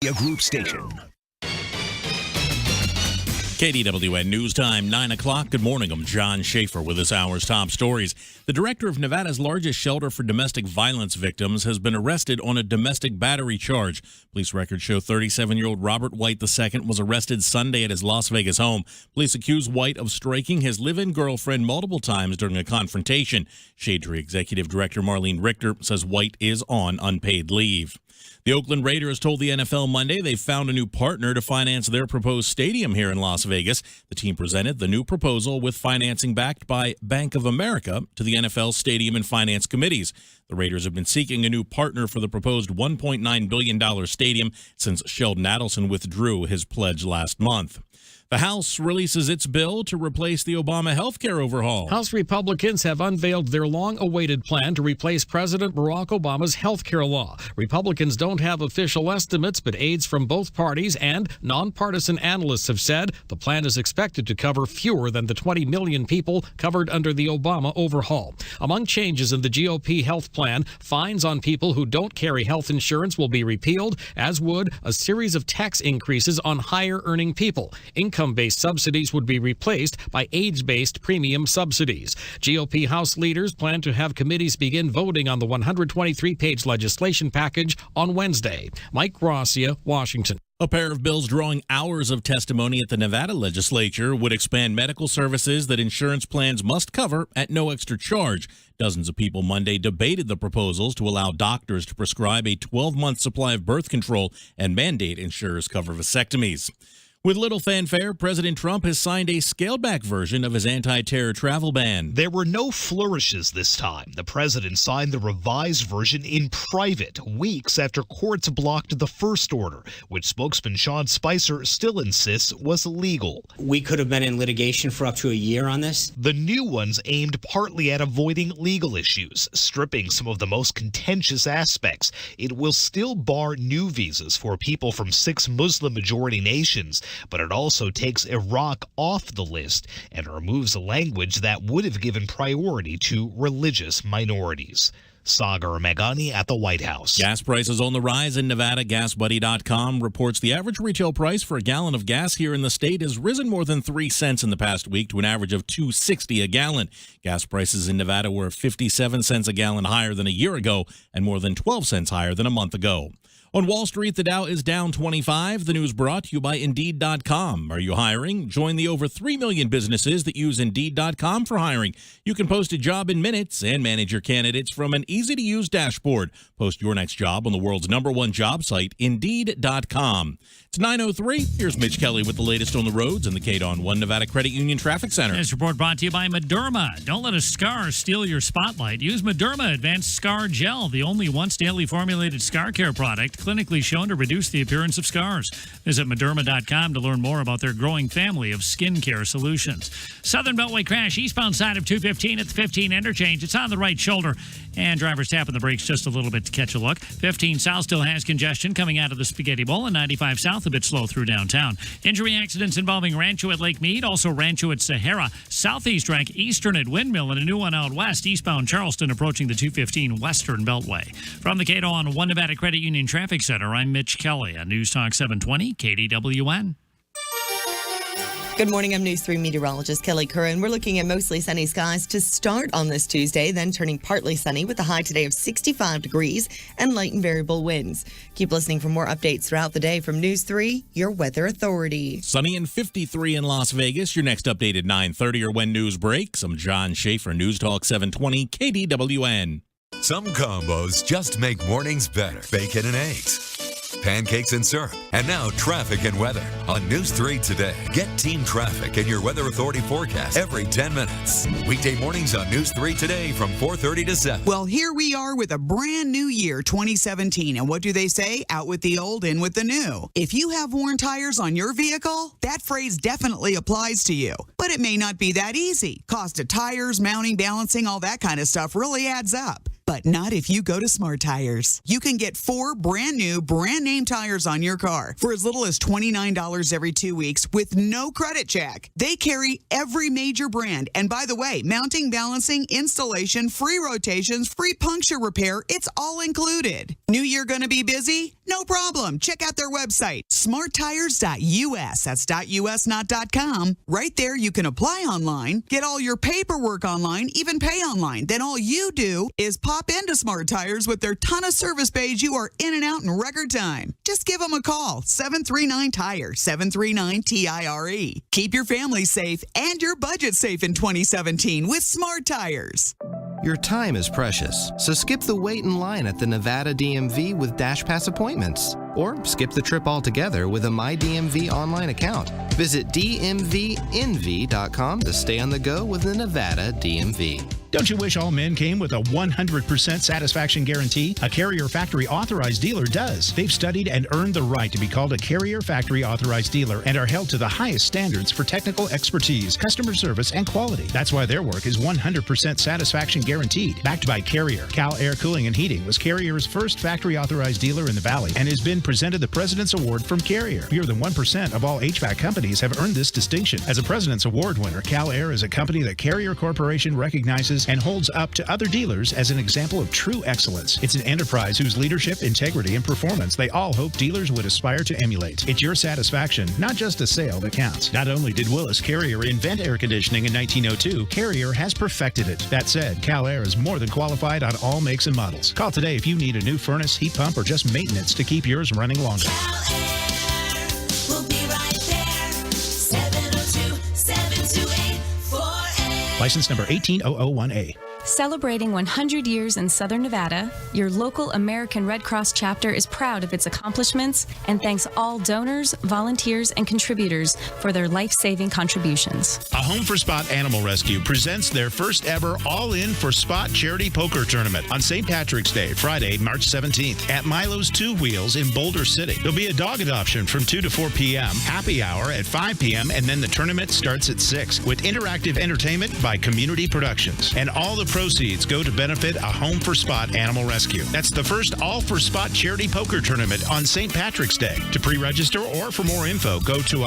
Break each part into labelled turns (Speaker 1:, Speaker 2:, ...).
Speaker 1: A group station.
Speaker 2: KDWN News Time, 9 o'clock. Good morning. I'm John Schaefer with this hour's top stories. The director of Nevada's largest shelter for domestic violence victims has been arrested on a domestic battery charge. Police records show 37-year-old Robert White II was arrested Sunday at his Las Vegas home. Police accuse White of striking his live-in girlfriend multiple times during a confrontation. Shade Tree Executive Director Marlene Richter says White is on unpaid leave. The Oakland Raiders told the NFL Monday they've found a new partner to finance their proposed stadium here in Las Vegas. The team presented the new proposal with financing backed by Bank of America to the NFL Stadium and Finance Committees. The Raiders have been seeking a new partner for the proposed $1.9 billion stadium since Sheldon Adelson withdrew his pledge last month. The House releases its bill to replace the Obama health care overhaul.
Speaker 3: House Republicans have unveiled their long-awaited plan to replace President Barack Obama's health care law. Republicans don't have official estimates, but aides from both parties and nonpartisan analysts have said the plan is expected to cover fewer than the 20 million people covered under the Obama overhaul. Among changes in the GOP health plan, fines on people who don't carry health insurance will be repealed, as would a series of tax increases on higher-earning people. Income-based subsidies would be replaced by age-based premium subsidies. GOP House leaders plan to have committees begin voting on the 123-page legislation package on Wednesday. Mike Gracia, Washington.
Speaker 2: A pair of bills drawing hours of testimony at the Nevada legislature would expand medical services that insurance plans must cover at no extra charge. Dozens of people Monday debated the proposals to allow doctors to prescribe a 12-month supply of birth control and mandate insurers cover vasectomies. With little fanfare, President Trump has signed a scaled-back version of his anti-terror travel ban.
Speaker 1: There were no flourishes this time. The president signed the revised version in private, weeks after courts blocked the first order, which spokesman Sean Spicer still insists was illegal.
Speaker 4: We could have been in litigation for up to a year on this.
Speaker 1: The new one's aimed partly at avoiding legal issues, stripping some of the most contentious aspects. It will still bar new visas for people from 6 Muslim-majority nations, but it also takes Iraq off the list and removes a language that would have given priority to religious minorities. Sagar Meghani at the White House.
Speaker 2: Gas prices on the rise in Nevada. GasBuddy.com reports the average retail price for a gallon of gas here in the state has risen more than 3 cents in the past week to an average of $2.60 a gallon. Gas prices in Nevada were 57 cents a gallon higher than a year ago and more than 12 cents higher than a month ago. On Wall Street, the Dow is down 25. The news brought to you by Indeed.com. Are you hiring? Join the over 3 million businesses that use Indeed.com for hiring. You can post a job in minutes and manage your candidates from an easy-to-use dashboard. Post your next job on the world's #1 job site, Indeed.com. It's 9:03. Here's Mitch Kelly with the latest on the roads in the KDON 1 Nevada Credit Union Traffic Center.
Speaker 5: This report brought to you by Mederma. Don't let a scar steal your spotlight. Use Mederma Advanced Scar Gel, the only once-daily formulated scar care product clinically shown to reduce the appearance of scars. Visit Mederma.com to learn more about their growing family of skincare solutions. Southern Beltway crash eastbound side of 215 at the 15 interchange. It's on the right shoulder, and drivers tapping the brakes just a little bit to catch a look. 15 south still has congestion coming out of the Spaghetti Bowl, and 95 south a bit slow through downtown. Injury accidents involving Rancho at Lake Mead, also Rancho at Sahara, Southeast Rank, Eastern at Windmill, and a new one out west, eastbound Charleston approaching the 215 Western Beltway. From the KDON 1 Nevada Credit Union Traffic Center, I'm Mitch Kelly on News Talk 720 KDWN.
Speaker 6: Good morning. I'm News 3 meteorologist Kelly Curran. We're looking at mostly sunny skies to start on this Tuesday, then turning partly sunny with a high today of 65 degrees and light and variable winds. Keep listening for more updates throughout the day from News 3, your weather authority.
Speaker 2: Sunny and 53 in Las Vegas. Your next update at 9:30 or when news breaks. I'm John Schaefer, News Talk 720 KDWN.
Speaker 7: Some combos just make mornings better. Bacon and eggs, pancakes and syrup. And now traffic and weather on News 3 Today. Get team traffic and your Weather Authority forecast every 10 minutes. Weekday mornings on News 3 Today from 4:30 to 7.
Speaker 8: Well, here we are with a brand new year, 2017. And what do they say? Out with the old, in with the new. If you have worn tires on your vehicle, that phrase definitely applies to you. But it may not be that easy. Cost of tires, mounting, balancing, all that kind of stuff really adds up. But not if you go to Smart Tires. You can get 4 brand new, brand name tires on your car for as little as $29 every 2 weeks with no credit check. They carry every major brand. And by the way, mounting, balancing, installation, free rotations, free puncture repair, it's all included. New year gonna be busy? No problem. Check out their website, smarttires.us. That's .us, not .com. Right there, you can apply online, get all your paperwork online, even pay online. Then all you do is pop into Smart Tires with their ton of service bays. You are in and out in record time. Just give them a call, 739-TIRE, 739-TIRE. Keep your family safe and your budget safe in 2017 with Smart Tires.
Speaker 9: Your time is precious, so skip the wait in line at the Nevada DMV with DashPass appointments. Or skip the trip altogether with a MyDMV online account. Visit dmvnv.com to stay on the go with the Nevada DMV.
Speaker 10: Don't you wish all men came with a 100% satisfaction guarantee? A Carrier Factory Authorized Dealer does. They've studied and earned the right to be called a Carrier Factory Authorized Dealer and are held to the highest standards for technical expertise, customer service, and quality. That's why their work is 100% satisfaction guaranteed. Backed by Carrier, Cal Air Cooling and Heating was Carrier's first factory authorized dealer in the Valley and has been presented the President's Award from Carrier. Fewer than 1% of all HVAC companies have earned this distinction. As a President's Award winner, Cal Air is a company that Carrier Corporation recognizes and holds up to other dealers as an example of true excellence. It's an enterprise whose leadership, integrity, and performance they all hope dealers would aspire to emulate. It's your satisfaction, not just a sale, that counts. Not only did Willis Carrier invent air conditioning in 1902, Carrier has perfected it. That said, Cal Air is more than qualified on all makes and models. Call today if you need a new furnace, heat pump, or just maintenance to keep yours running longer.
Speaker 11: Cal Air, we'll be right there. 702-728-48.
Speaker 10: License number 18001A.
Speaker 12: Celebrating 100 years in Southern Nevada, your local American Red Cross chapter is proud of its accomplishments and thanks all donors, volunteers, and contributors for their life-saving contributions.
Speaker 10: A Home for Spot Animal Rescue presents their first ever All-In for Spot charity poker tournament on St. Patrick's Day, Friday, March 17th at Milo's Two Wheels in Boulder City. There'll be a dog adoption from 2 to 4 p.m., happy hour at 5 p.m., and then the tournament starts at 6 with interactive entertainment by Community Productions. And all the proceeds go to benefit A Home for Spot Animal Rescue. That's the first All for Spot charity poker tournament on St. Patrick's Day. To pre-register or for more info, go to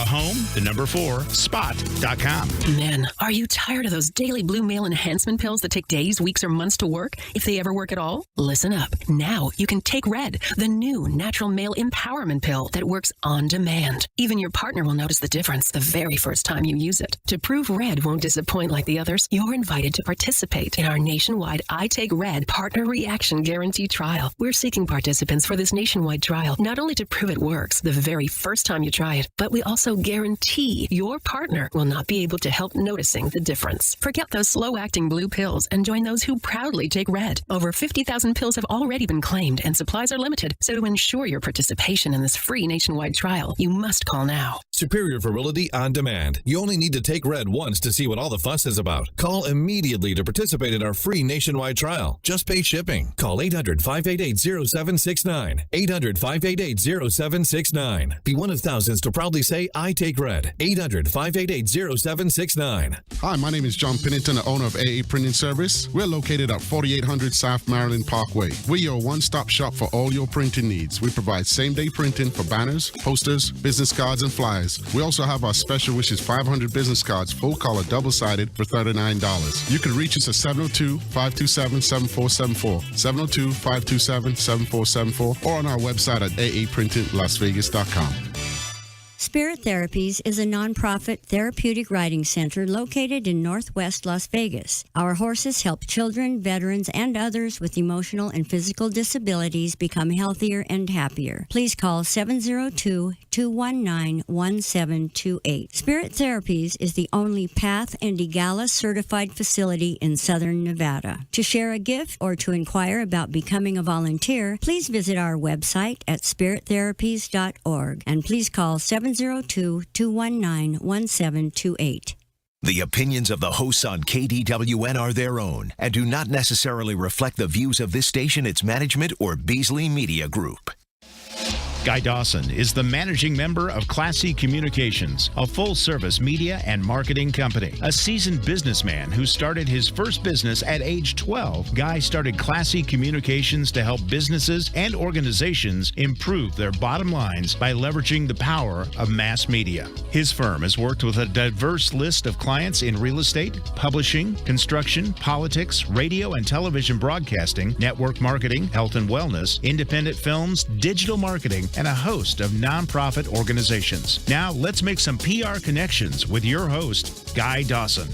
Speaker 10: spot.com.
Speaker 13: Man, are you tired of those daily blue male enhancement pills that take days, weeks, or months to work, if they ever work at all? Listen up. Now you can take Red, the new natural male empowerment pill that works on demand. Even your partner will notice the difference the very first time you use it. To prove Red won't disappoint like the others, you're invited to participate in our nationwide I Take Red Partner Reaction Guarantee trial. We're seeking participants for this nationwide trial, not only to prove it works the very first time you try it, but we also guarantee your partner will not be able to help noticing the difference. Forget those slow-acting blue pills and join those who proudly take Red. Over 50,000 pills have already been claimed and supplies are limited, so to ensure your participation in this free nationwide trial, you must call now.
Speaker 14: Superior virility on demand. You only need to take Red once to see what all the fuss is about. Call immediately to participate in our free nationwide trial. Just pay shipping. Call 800-588-0769. 800-588-0769. Be one of thousands to proudly say, I take Red. 800-588-0769.
Speaker 15: Hi, my name is John Pennington, the owner of AA Printing Service. We're located at 4800 South Maryland Parkway. We're your one-stop shop for all your printing needs. We provide same-day printing for banners, posters, business cards, and flyers. We also have our special, which is 500 business cards, full color, double-sided for $39. You can reach us at 702-527-7474, 702-527-7474, or on our website at aaprintinglasvegas.com.
Speaker 16: Spirit Therapies is a nonprofit therapeutic riding center located in Northwest Las Vegas. Our horses help children, veterans, and others with emotional and physical disabilities become healthier and happier. Please call 702-219-1728. Spirit Therapies is the only PATH and EGALA certified facility in Southern Nevada. To share a gift or to inquire about becoming a volunteer, please visit our website at spirittherapies.org and please call 702-219-1728.
Speaker 17: The opinions of the hosts on KDWN are their own and do not necessarily reflect the views of this station, its management, or Beasley Media Group.
Speaker 10: Guy Dawson is the managing member of Classy Communications, a full-service media and marketing company. A seasoned businessman who started his first business at age 12, Guy started Classy Communications to help businesses and organizations improve their bottom lines by leveraging the power of mass media. His firm has worked with a diverse list of clients in real estate, publishing, construction, politics, radio and television broadcasting, network marketing, health and wellness, independent films, digital marketing, and a host of nonprofit organizations. Now, let's make some PR connections with your host, Guy Dawson.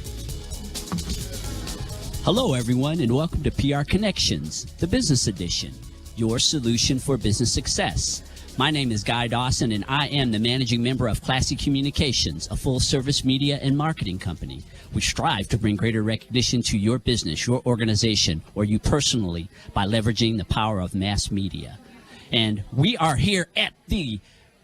Speaker 18: Hello, everyone, and welcome to PR Connections, the business edition, your solution for business success. My name is Guy Dawson, and I am the managing member of Classy Communications, a full-service media and marketing company. We strive to bring greater recognition to your business, your organization, or you personally by leveraging the power of mass media. And we are here at the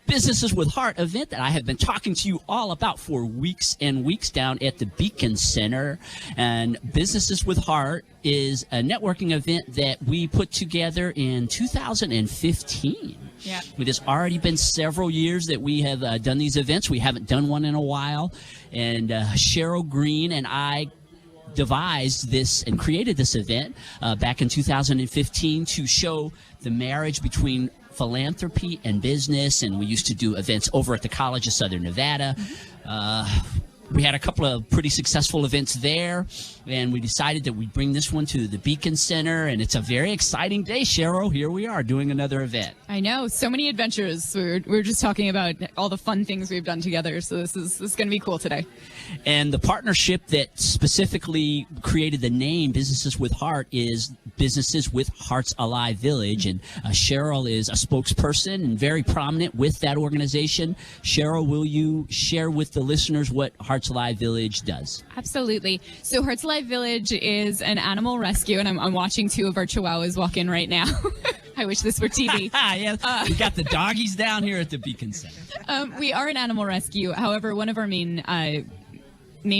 Speaker 18: Businesses with Heart event that I have been talking to you all about for weeks and weeks down at the Beacon Center. And Businesses with Heart is a networking event that we put together in 2015.
Speaker 19: Yeah.
Speaker 18: It has already been several years that we have done these events. We haven't done one in a while. And Cheryl Green and I devised this and created this event back in 2015 to show the marriage between philanthropy and business, and we used to do events over at the College of Southern Nevada. We had a couple of pretty successful events there, and we decided that we'd bring this one to the Beacon Center, and it's a very exciting day, Cheryl. Here we are doing another event.
Speaker 19: I know, so many adventures. We were just talking about all the fun things we've done together, so this is going to be cool today.
Speaker 18: And the partnership that specifically created the name Businesses with Heart is Businesses with Hearts Alive Village, and Cheryl is a spokesperson and very prominent with that organization. Cheryl, will you share with the listeners what Hearts Alive Village does?
Speaker 19: Absolutely. So Hearts Alive Village is an animal rescue, and I'm watching two of our chihuahuas walk in right now. I wish this were TV.
Speaker 18: Yeah, we got the doggies down here at the Beacon Center.
Speaker 19: We are an animal rescue. However, one of our main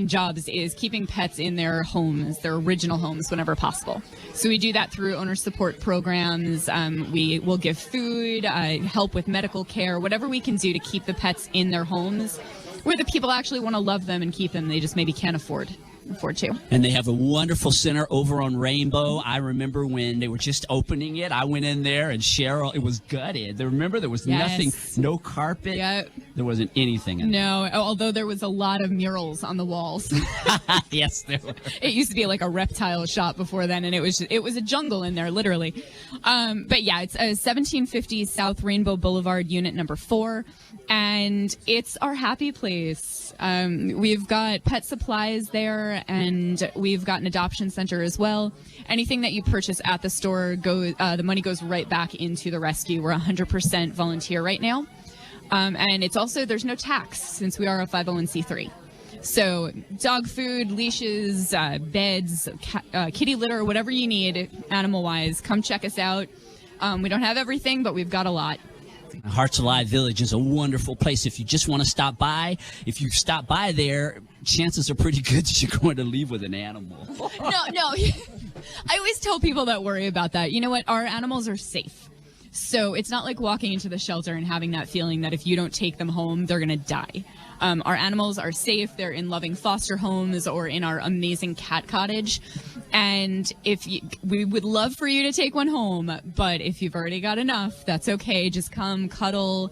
Speaker 19: jobs is keeping pets in their homes, their original homes, whenever possible. So we do that through owner support programs. We will give food, help with medical care, whatever we can do to keep the pets in their homes where the people actually want to love them and keep them. They just maybe can't afford to.
Speaker 18: And they have a wonderful center over on Rainbow. I remember when they were just opening it, I went in there and Cheryl, it was gutted. Remember, there was nothing, no carpet.
Speaker 19: Yep.
Speaker 18: There wasn't anything in
Speaker 19: No, although there was a lot of murals on the walls.
Speaker 18: Yes, there were.
Speaker 19: It used to be like a reptile shop before then, and it was a jungle in there, literally. But yeah, it's 1750 South Rainbow Boulevard, unit number 4, and it's our happy place. We've got pet supplies there, and we've got an adoption center as well. Anything that you purchase at the store, the money goes right back into the rescue. We're 100% volunteer right now. And it's also, there's no tax since we are a 501c3. So dog food, leashes, beds, kitty litter, whatever you need animal-wise, come check us out. We don't have everything, but we've got a lot.
Speaker 18: Hearts Alive Village is a wonderful place if you just want to stop by. If you stop by there, chances are pretty good that you're going to leave with an animal.
Speaker 19: No. I always tell people that worry about that. You know what? Our animals are safe. So it's not like walking into the shelter and having that feeling that if you don't take them home, they're going to die. Our animals are safe. They're in loving foster homes or in our amazing cat cottage. And we would love for you to take one home, but if you've already got enough, that's okay. Just come, cuddle,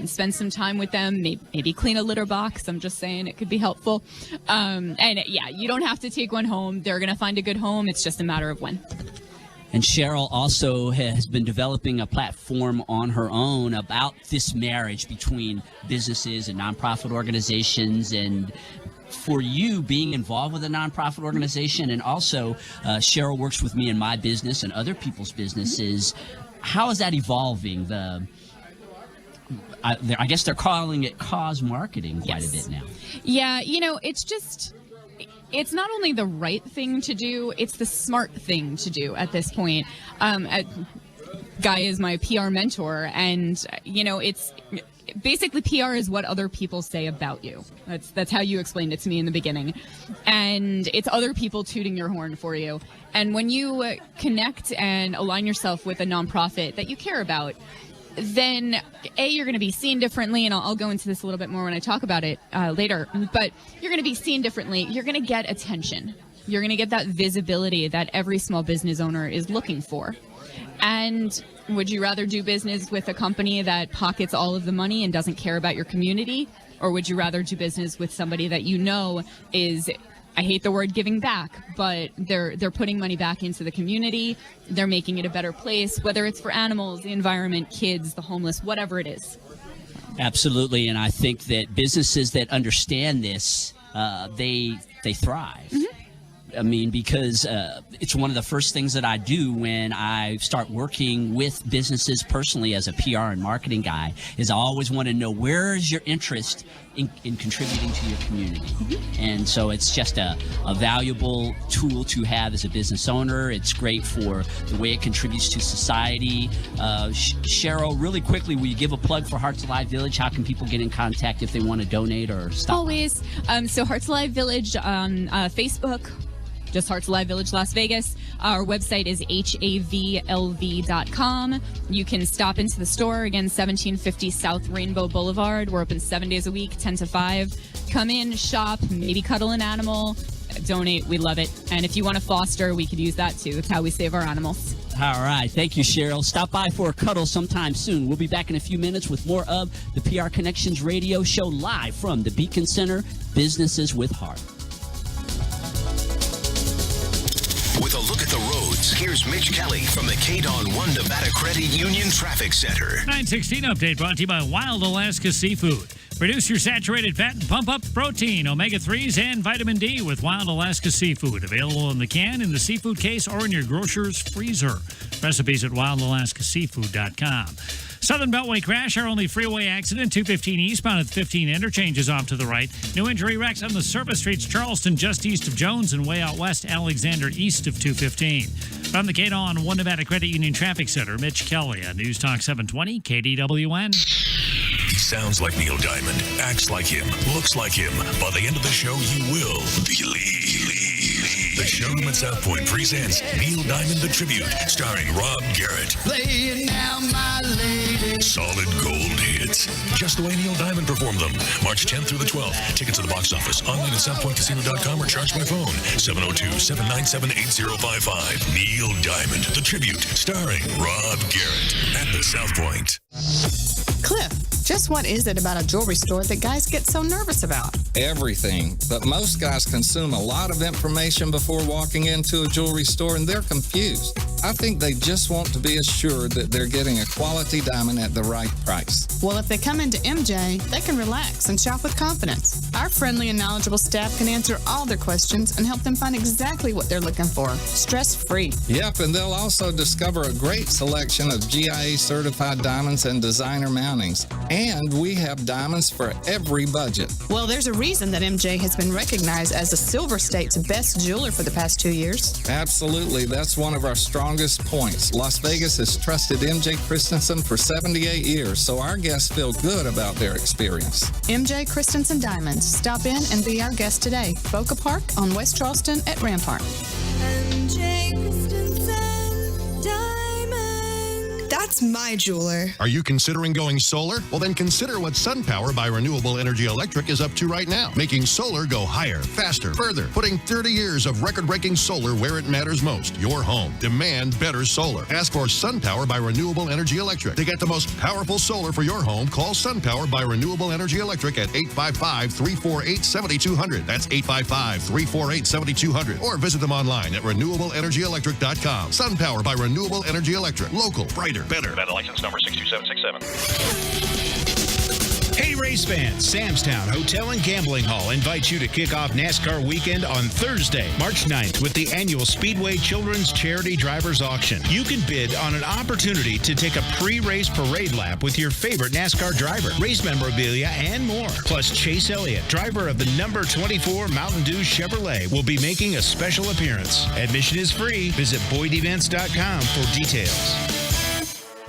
Speaker 19: spend some time with them, maybe clean a litter box. I'm just saying it could be helpful. And yeah, you don't have to take one home. They're going to find a good home. It's just a matter of when.
Speaker 18: And Cheryl also has been developing a platform on her own about this marriage between businesses and nonprofit organizations, and for you being involved with a nonprofit organization, and also Cheryl works with me in my business and other people's businesses. How is that evolving? I guess they're calling it cause marketing quite a bit now.
Speaker 19: Yeah, it's not only the right thing to do, it's the smart thing to do at this point. Guy is my PR mentor, and, it's basically PR is what other people say about you. That's how you explained it to me in the beginning. And it's other people tooting your horn for you. And when you connect and align yourself with a nonprofit that you care about, then you're going to be seen differently, and I'll go into this a little bit more when I talk about it later, but you're going to be seen differently. You're going to get attention. You're going to get that visibility that every small business owner is looking for. And would you rather do business with a company that pockets all of the money and doesn't care about your community? Or would you rather do business with somebody that you know is, I hate the word giving back, but they're putting money back into the community. They're making it a better place, whether it's for animals, the environment, kids, the homeless, whatever it is.
Speaker 18: Absolutely. And I think that businesses that understand this, they thrive. Mm-hmm. I mean, because it's one of the first things that I do when I start working with businesses personally as a PR and marketing guy is I always want to know, where is your interest in contributing to your community? Mm-hmm. And so it's just a valuable tool to have as a business owner. It's great for the way it contributes to society. Cheryl, really quickly, will you give a plug for Hearts Alive Village? How can people get in contact if they want to donate or stop?
Speaker 19: Always. So Hearts Alive Village on Facebook, just Hearts Alive Village Las Vegas. Our website is havlv.com. You can stop into the store, again, 1750 South Rainbow Boulevard. We're open 7 days a week, 10 to 5. Come in, shop, maybe cuddle an animal, donate. We love it. And if you want to foster, we could use that too. It's how we save our animals.
Speaker 18: All right. Thank you, Cheryl. Stop by for a cuddle sometime soon. We'll be back in a few minutes with more of the PR Connections radio show live from the Beacon Center, Businesses with Heart.
Speaker 17: With a look at the roads, here's Mitch Kelly from the KDON 1 Nevada Credit Union Traffic Center.
Speaker 5: 9:16 update brought to you by Wild Alaska Seafood. Reduce your saturated fat and pump up protein, omega-3s, and vitamin D with Wild Alaska Seafood. Available in the can, in the seafood case, or in your grocer's freezer. Recipes at wildalaskaseafood.com. Southern Beltway crash, our only freeway accident, 215 eastbound at the 15 interchange is off to the right. No injury wrecks on the service streets, Charleston just east of Jones, and way out west, Alexander east of 215. From the KDON 1 Nevada Credit Union Traffic Center, Mitch Kelly on News Talk 720 KDWN.
Speaker 14: He sounds like Neil Diamond, acts like him, looks like him. By the end of the show, you will believe. The Showroom at South Point presents Neil Diamond the Tribute, starring Rob Garrett.
Speaker 11: Laying down my lady.
Speaker 14: Solid gold hits, just the way Neil Diamond performed them. March 10th through the 12th. Tickets at the box office, online at southpointcasino.com, or charged by phone. 702-797-8055. Neil Diamond the Tribute, starring Rob Garrett at the South Point.
Speaker 20: Cliff, just what is it about a jewelry store that guys get so nervous about?
Speaker 21: Everything. But most guys consume a lot of information before walking into a jewelry store, and they're confused. I think they just want to be assured that they're getting a quality diamond at the right price.
Speaker 20: Well, if they come into MJ, they can relax and shop with confidence. Our friendly and knowledgeable staff can answer all their questions and help them find exactly what they're looking for, stress-free.
Speaker 21: Yep, and they'll also discover a great selection of GIA-certified diamonds and designer mountings. And we have diamonds for every budget.
Speaker 20: Well, there's a reason that MJ has been recognized as the Silver State's best jeweler for the past 2 years.
Speaker 21: Absolutely. That's one of our strongest points. Las Vegas has trusted MJ Christensen for 78 years, so our guests feel good about their experience.
Speaker 20: MJ Christensen Diamonds. Stop in and be our guest today. Boca Park on West Charleston at Rampart.
Speaker 11: MJ Christensen Diamond. That's my jeweler.
Speaker 22: Are you considering going solar? Well, then consider what SunPower by Renewable Energy Electric is up to right now. Making solar go higher, faster, further. Putting 30 years of record-breaking solar where it matters most. Your home. Demand better solar. Ask for SunPower by Renewable Energy Electric. To get the most powerful solar for your home, call SunPower by Renewable Energy Electric at 855-348-7200. That's 855-348-7200. Or visit them online at renewableenergyelectric.com. SunPower by Renewable Energy Electric. Local, brighter, better.
Speaker 23: Nevada license number 62767.
Speaker 10: Hey, race fans, Samstown Hotel and Gambling Hall invites you to kick off NASCAR weekend on Thursday, March 9th with the annual Speedway Children's Charity Drivers Auction. You can bid on an opportunity to take a pre-race parade lap with your favorite NASCAR driver, race memorabilia, and more. Plus, Chase Elliott, driver of the number 24 Mountain Dew Chevrolet, will be making a special appearance. Admission is free. Visit BoydEvents.com for details.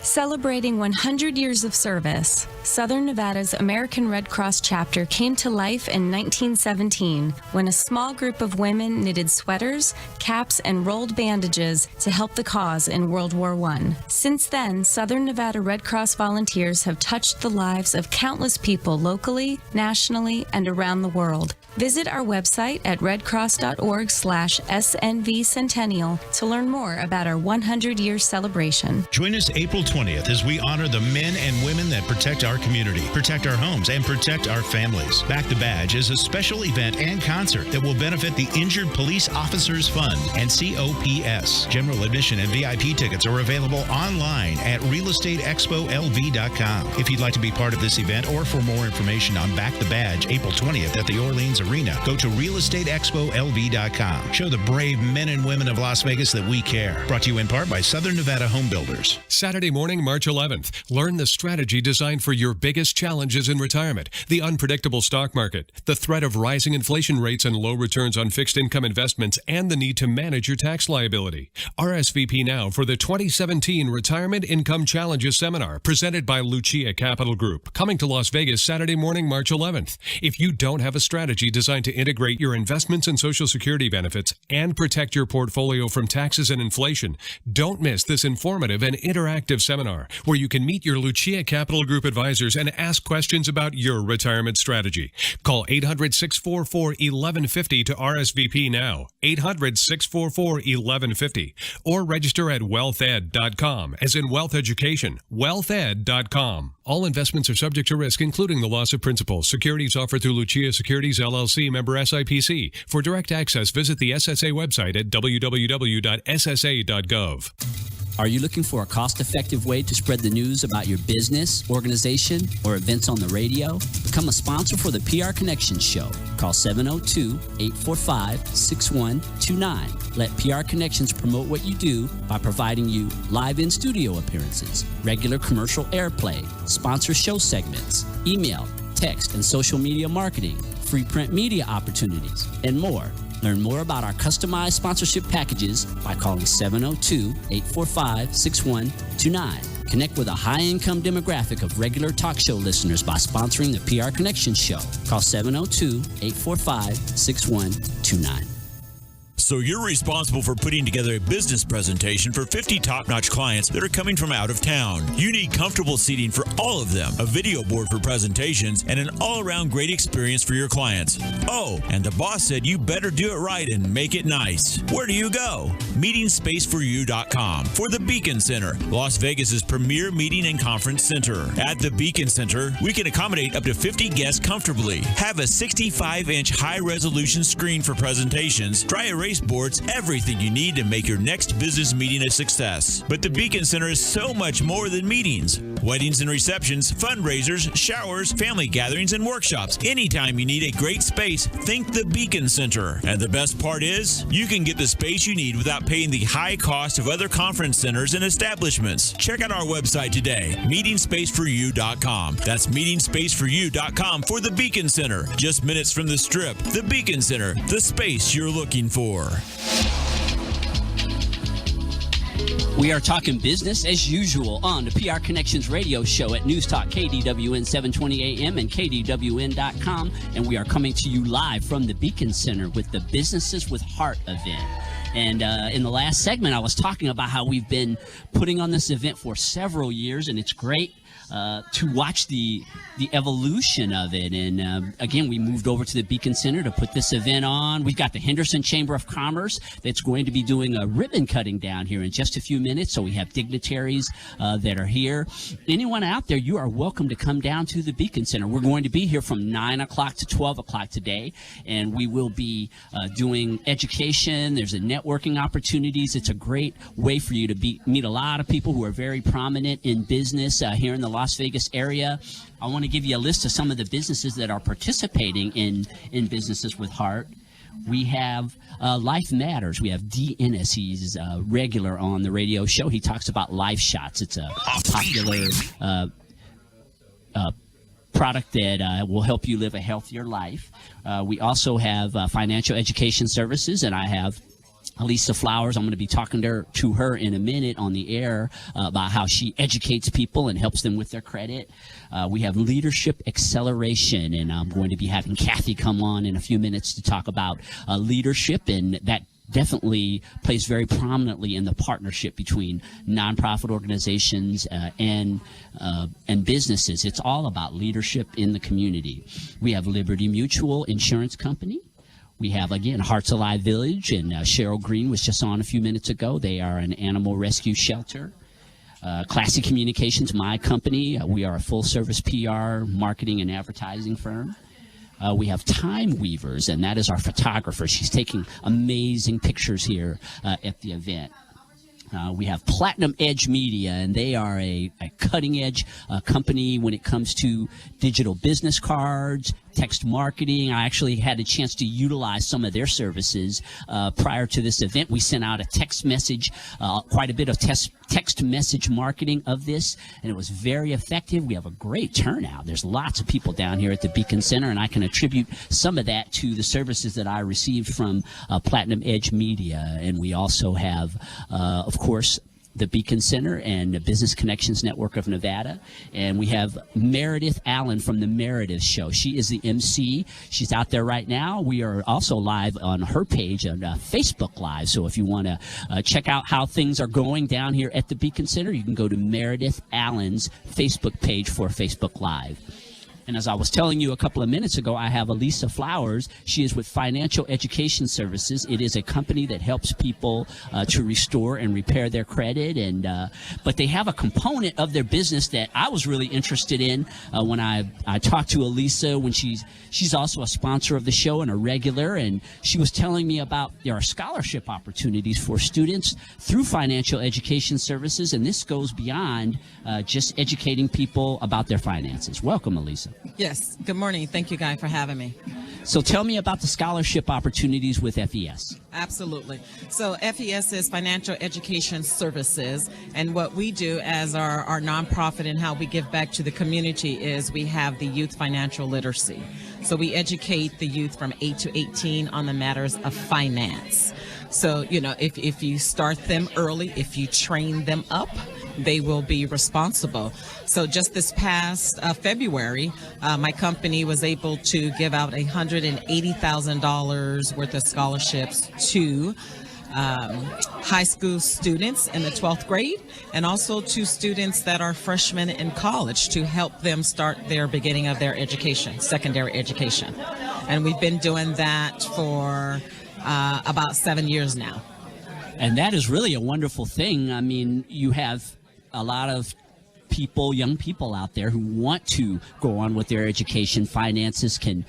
Speaker 12: Celebrating 100 years of service, Southern Nevada's American Red Cross chapter came to life in 1917 when a small group of women knitted sweaters, caps, and rolled bandages to help the cause in World War I. Since then, Southern Nevada Red Cross volunteers have touched the lives of countless people locally, nationally, and around the world. Visit our website at redcross.org/SNV Centennial to learn more about our 100-year celebration.
Speaker 10: Join us April 20th as we honor the men and women that protect our community, protect our homes, and protect our families. Back the Badge is a special event and concert that will benefit the Injured Police Officers Fund and COPS. General admission and VIP tickets are available online at realestateexpolv.com. If you'd like to be part of this event or for more information on Back the Badge April 20th at the Orleans Arena, go to realestateexpolv.com. Show the brave men and women of Las Vegas that we care. Brought to you in part by Southern Nevada Home Builders.
Speaker 3: Saturday morning, March 11th. Learn the strategy designed for your biggest challenges in retirement. The unpredictable stock market, the threat of rising inflation rates and low returns on fixed income investments, and the need to manage your tax liability. RSVP now for the 2017 Retirement Income Challenges Seminar presented by Lucia Capital Group. Coming to Las Vegas Saturday morning, March 11th. If you don't have a strategy designed to integrate your investments and Social Security benefits and protect your portfolio from taxes and inflation, don't miss this informative and interactive seminar where you can meet your Lucia Capital Group advisors and ask questions about your retirement strategy. Call 800-644-1150 to RSVP now. 800-644-1150 or register at wealthed.com, as in wealth education, wealthed.com. All investments are subject to risk, including the loss of principal. Securities offered through Lucia Securities LLC, member SIPC. For direct access, visit the SSA website at www.ssa.gov.
Speaker 18: Are you looking for a cost-effective way to spread the news about your business, organization, or events on the radio? Become a sponsor for the PR Connections Show. Call 702-845-6129. Let PR Connections promote what you do by providing you live in-studio appearances, regular commercial airplay, sponsor show segments, email, text, and social media marketing, free print media opportunities, and more. Learn more about our customized sponsorship packages by calling 702-845-6129. Connect with a high-income demographic of regular talk show listeners by sponsoring the PR Connections Show. Call 702-845-6129.
Speaker 4: So you're responsible for putting together a business presentation for 50 top-notch clients that are coming from out of town. You need comfortable seating for all of them, a video board for presentations, and an all-around great experience for your clients. Oh, and the boss said you better do it right and make it nice. Where do you go? MeetingSpaceForYou.com for the Beacon Center, Las Vegas's premier meeting and conference center. At the Beacon Center, we can accommodate up to 50 guests comfortably. Have a 65-inch high-resolution screen for presentations, dry erase boards, everything you need to make your next business meeting a success. But the Beacon Center is so much more than meetings. Weddings and receptions, fundraisers, showers, family gatherings, and workshops. Anytime you need a great space, think the Beacon Center. And the best part is, you can get the space you need without paying the high cost of other conference centers and establishments. Check out our website today, MeetingSpaceForYou.com. That's MeetingSpaceForYou.com for the Beacon Center. Just minutes from the Strip. The Beacon Center, the space you're looking for.
Speaker 18: We are talking business as usual on the PR Connections radio show at News Talk KDWN 720 AM and KDWN.com. And we are coming to you live from the Beacon Center with the Businesses with Heart event. And in the last segment, I was talking about how we've been putting on this event for several years, and it's great to watch the evolution of it. And again, we moved over to the Beacon Center to put this event on. We've got the Henderson Chamber of Commerce that's going to be doing a ribbon cutting down here in just a few minutes. So we have dignitaries that are here. Anyone out there, you are welcome to come down to the Beacon Center. We're going to be here from 9 o'clock to 12 o'clock today, and we will be doing education. There's a networking opportunities. It's a great way for you to meet a lot of people who are very prominent in business here in the Las Vegas area. I want to give you a list of some of the businesses that are participating in Businesses with Heart. We have Life Matters. We have DNSE's regular on the radio show. He talks about Life Shots. It's a popular product that will help you live a healthier life. We also have financial education services, and I have Lisa Flowers. I'm going to be talking to her in a minute on the air about how she educates people and helps them with their credit. We have leadership acceleration, and I'm going to be having Kathy come on in a few minutes to talk about leadership, and that definitely plays very prominently in the partnership between nonprofit organizations and businesses. It's all about leadership in the community. We have Liberty Mutual Insurance Company. We have, again, Hearts Alive Village, and Cheryl Green was just on a few minutes ago. They are an animal rescue shelter. Classy Communications, my company. We are a full-service PR, marketing, and advertising firm. We have Time Weavers, and that is our photographer. She's taking amazing pictures here at the event. We have Platinum Edge Media, and they are a cutting-edge company when it comes to digital business cards, text marketing. I actually had a chance to utilize some of their services prior to this event. We sent out a text message, quite a bit of text message marketing of this, and it was very effective. We have a great turnout. There's lots of people down here at the Beacon Center, and I can attribute some of that to the services that I received from Platinum Edge Media. And we also have, of course, the Beacon Center and the Business Connections Network of Nevada. And we have Meredith Allen from the Meredith Show. She is the MC. She's out there right now. We are also live on her page on Facebook Live. So if you want to check out how things are going down here at the Beacon Center, you can go to Meredith Allen's Facebook page for Facebook Live. And as I was telling you a couple of minutes ago, I have Elisa Flowers. She is with Financial Education Services. It is a company that helps people to restore and repair their credit. And but they have a component of their business that I was really interested in when I talked to Elisa, when she's also a sponsor of the show and a regular. And she was telling me about there are scholarship opportunities for students through Financial Education Services. And this goes beyond just educating people about their finances. Welcome, Elisa.
Speaker 1: Yes. Good morning. Thank you, Guy, for having me.
Speaker 18: So tell me about the scholarship opportunities with FES.
Speaker 1: Absolutely. So FES is Financial Education Services, and what we do as our nonprofit and how we give back to the community is we have the youth financial literacy. So we educate the youth from 8 to 18 on the matters of finance. So, you know, if you start them early, if you train them up, they will be responsible. So just this past February, my company was able to give out $180,000 worth of scholarships to high school students in the 12th grade, and also to students that are freshmen in college to help them start their beginning of their education, secondary education. And we've been doing that for about 7 years now.
Speaker 18: And that is really a wonderful thing. I mean, you have a lot of people, young people out there who want to go on with their education. Finances can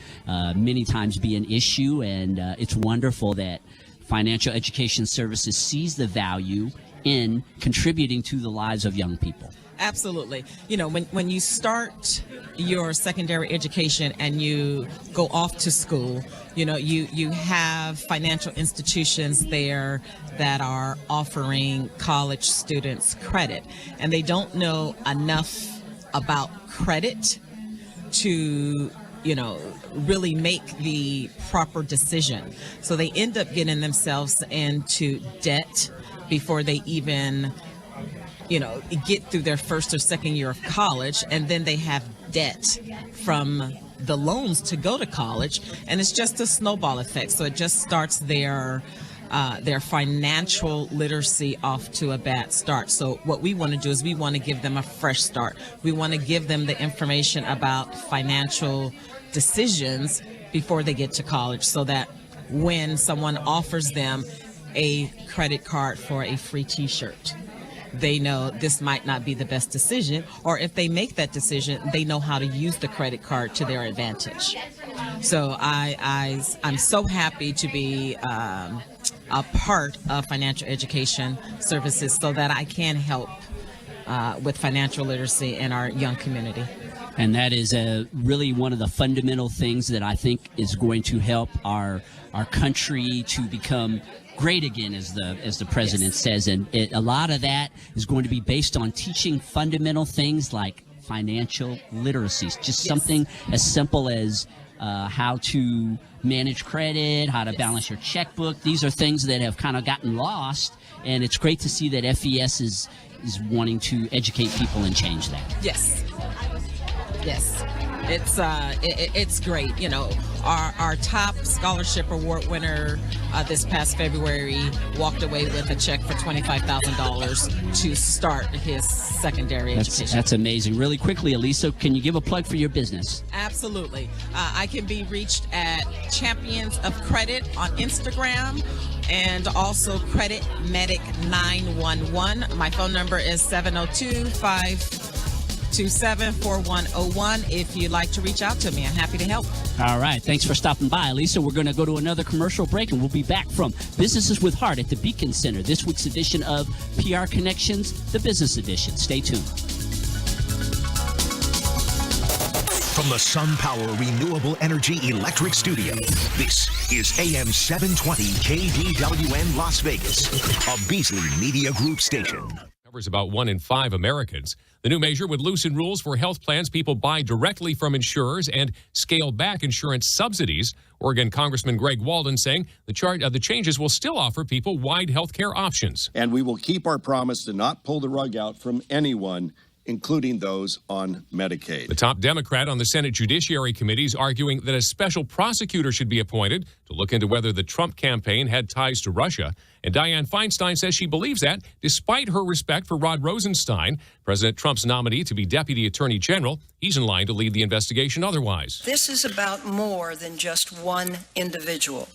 Speaker 18: many times be an issue, and it's wonderful that Financial Education Services sees the value in contributing to the lives of young people.
Speaker 1: Absolutely. You know, when you start your secondary education and you go off to school, you know, you have financial institutions there that are offering college students credit, and they don't know enough about credit to, you know, really make the proper decision. So they end up getting themselves into debt before they even, you know, get through their first or second year of college, and then they have debt from the loans to go to college, and it's just a snowball effect. So it just starts their financial literacy off to a bad start. So what we want to do is we want to give them a fresh start. We want to give them the information about financial decisions before they get to college, so that when someone offers them a credit card for a free t-shirt, they know this might not be the best decision, or if they make that decision, they know how to use the credit card to their advantage. So I'm so happy to be a part of Financial Education Services so that I can help with financial literacy in our young community.
Speaker 18: And that is really one of the fundamental things that I think is going to help our country to become great again, as the president says. And a lot of that is going to be based on teaching fundamental things like financial literacy. Just something as simple as how to manage credit, how to balance your checkbook. These are things that have kind of gotten lost, and it's great to see that FES is wanting to educate people and change that.
Speaker 1: Yes. It's great. You know, our top scholarship award winner this past February walked away with a check for $25,000 to start his secondary education.
Speaker 18: That's amazing. Really quickly, Elisa, can you give a plug for your business?
Speaker 1: Absolutely. I can be reached at Champions of Credit on Instagram and also Credit Medic 911. My phone number is 702-527-4101. If you'd like to reach out to me, I'm happy to help.
Speaker 18: All right. Thanks for stopping by, Elisa. We're going to go to another commercial break, and we'll be back from Businesses with Heart at the Beacon Center, this week's edition of PR Connections, the business edition. Stay tuned.
Speaker 17: From the SunPower Renewable Energy Electric Studio, this is AM 720 KDWN Las Vegas, a Beasley Media Group station.
Speaker 2: Covers about 1 in 5 Americans. The new measure would loosen rules for health plans people buy directly from insurers and scale back insurance subsidies. Oregon Congressman Greg Walden saying the changes will still offer people wide health care options.
Speaker 6: And we will keep our promise to not pull the rug out from anyone, including those on Medicaid.
Speaker 2: The top Democrat on the Senate Judiciary Committee is arguing that a special prosecutor should be appointed to look into whether the Trump campaign had ties to Russia. And Dianne Feinstein says she believes that, despite her respect for Rod Rosenstein, President Trump's nominee to be Deputy Attorney General. He's in line to lead the investigation otherwise.
Speaker 23: This is about more than just one individual.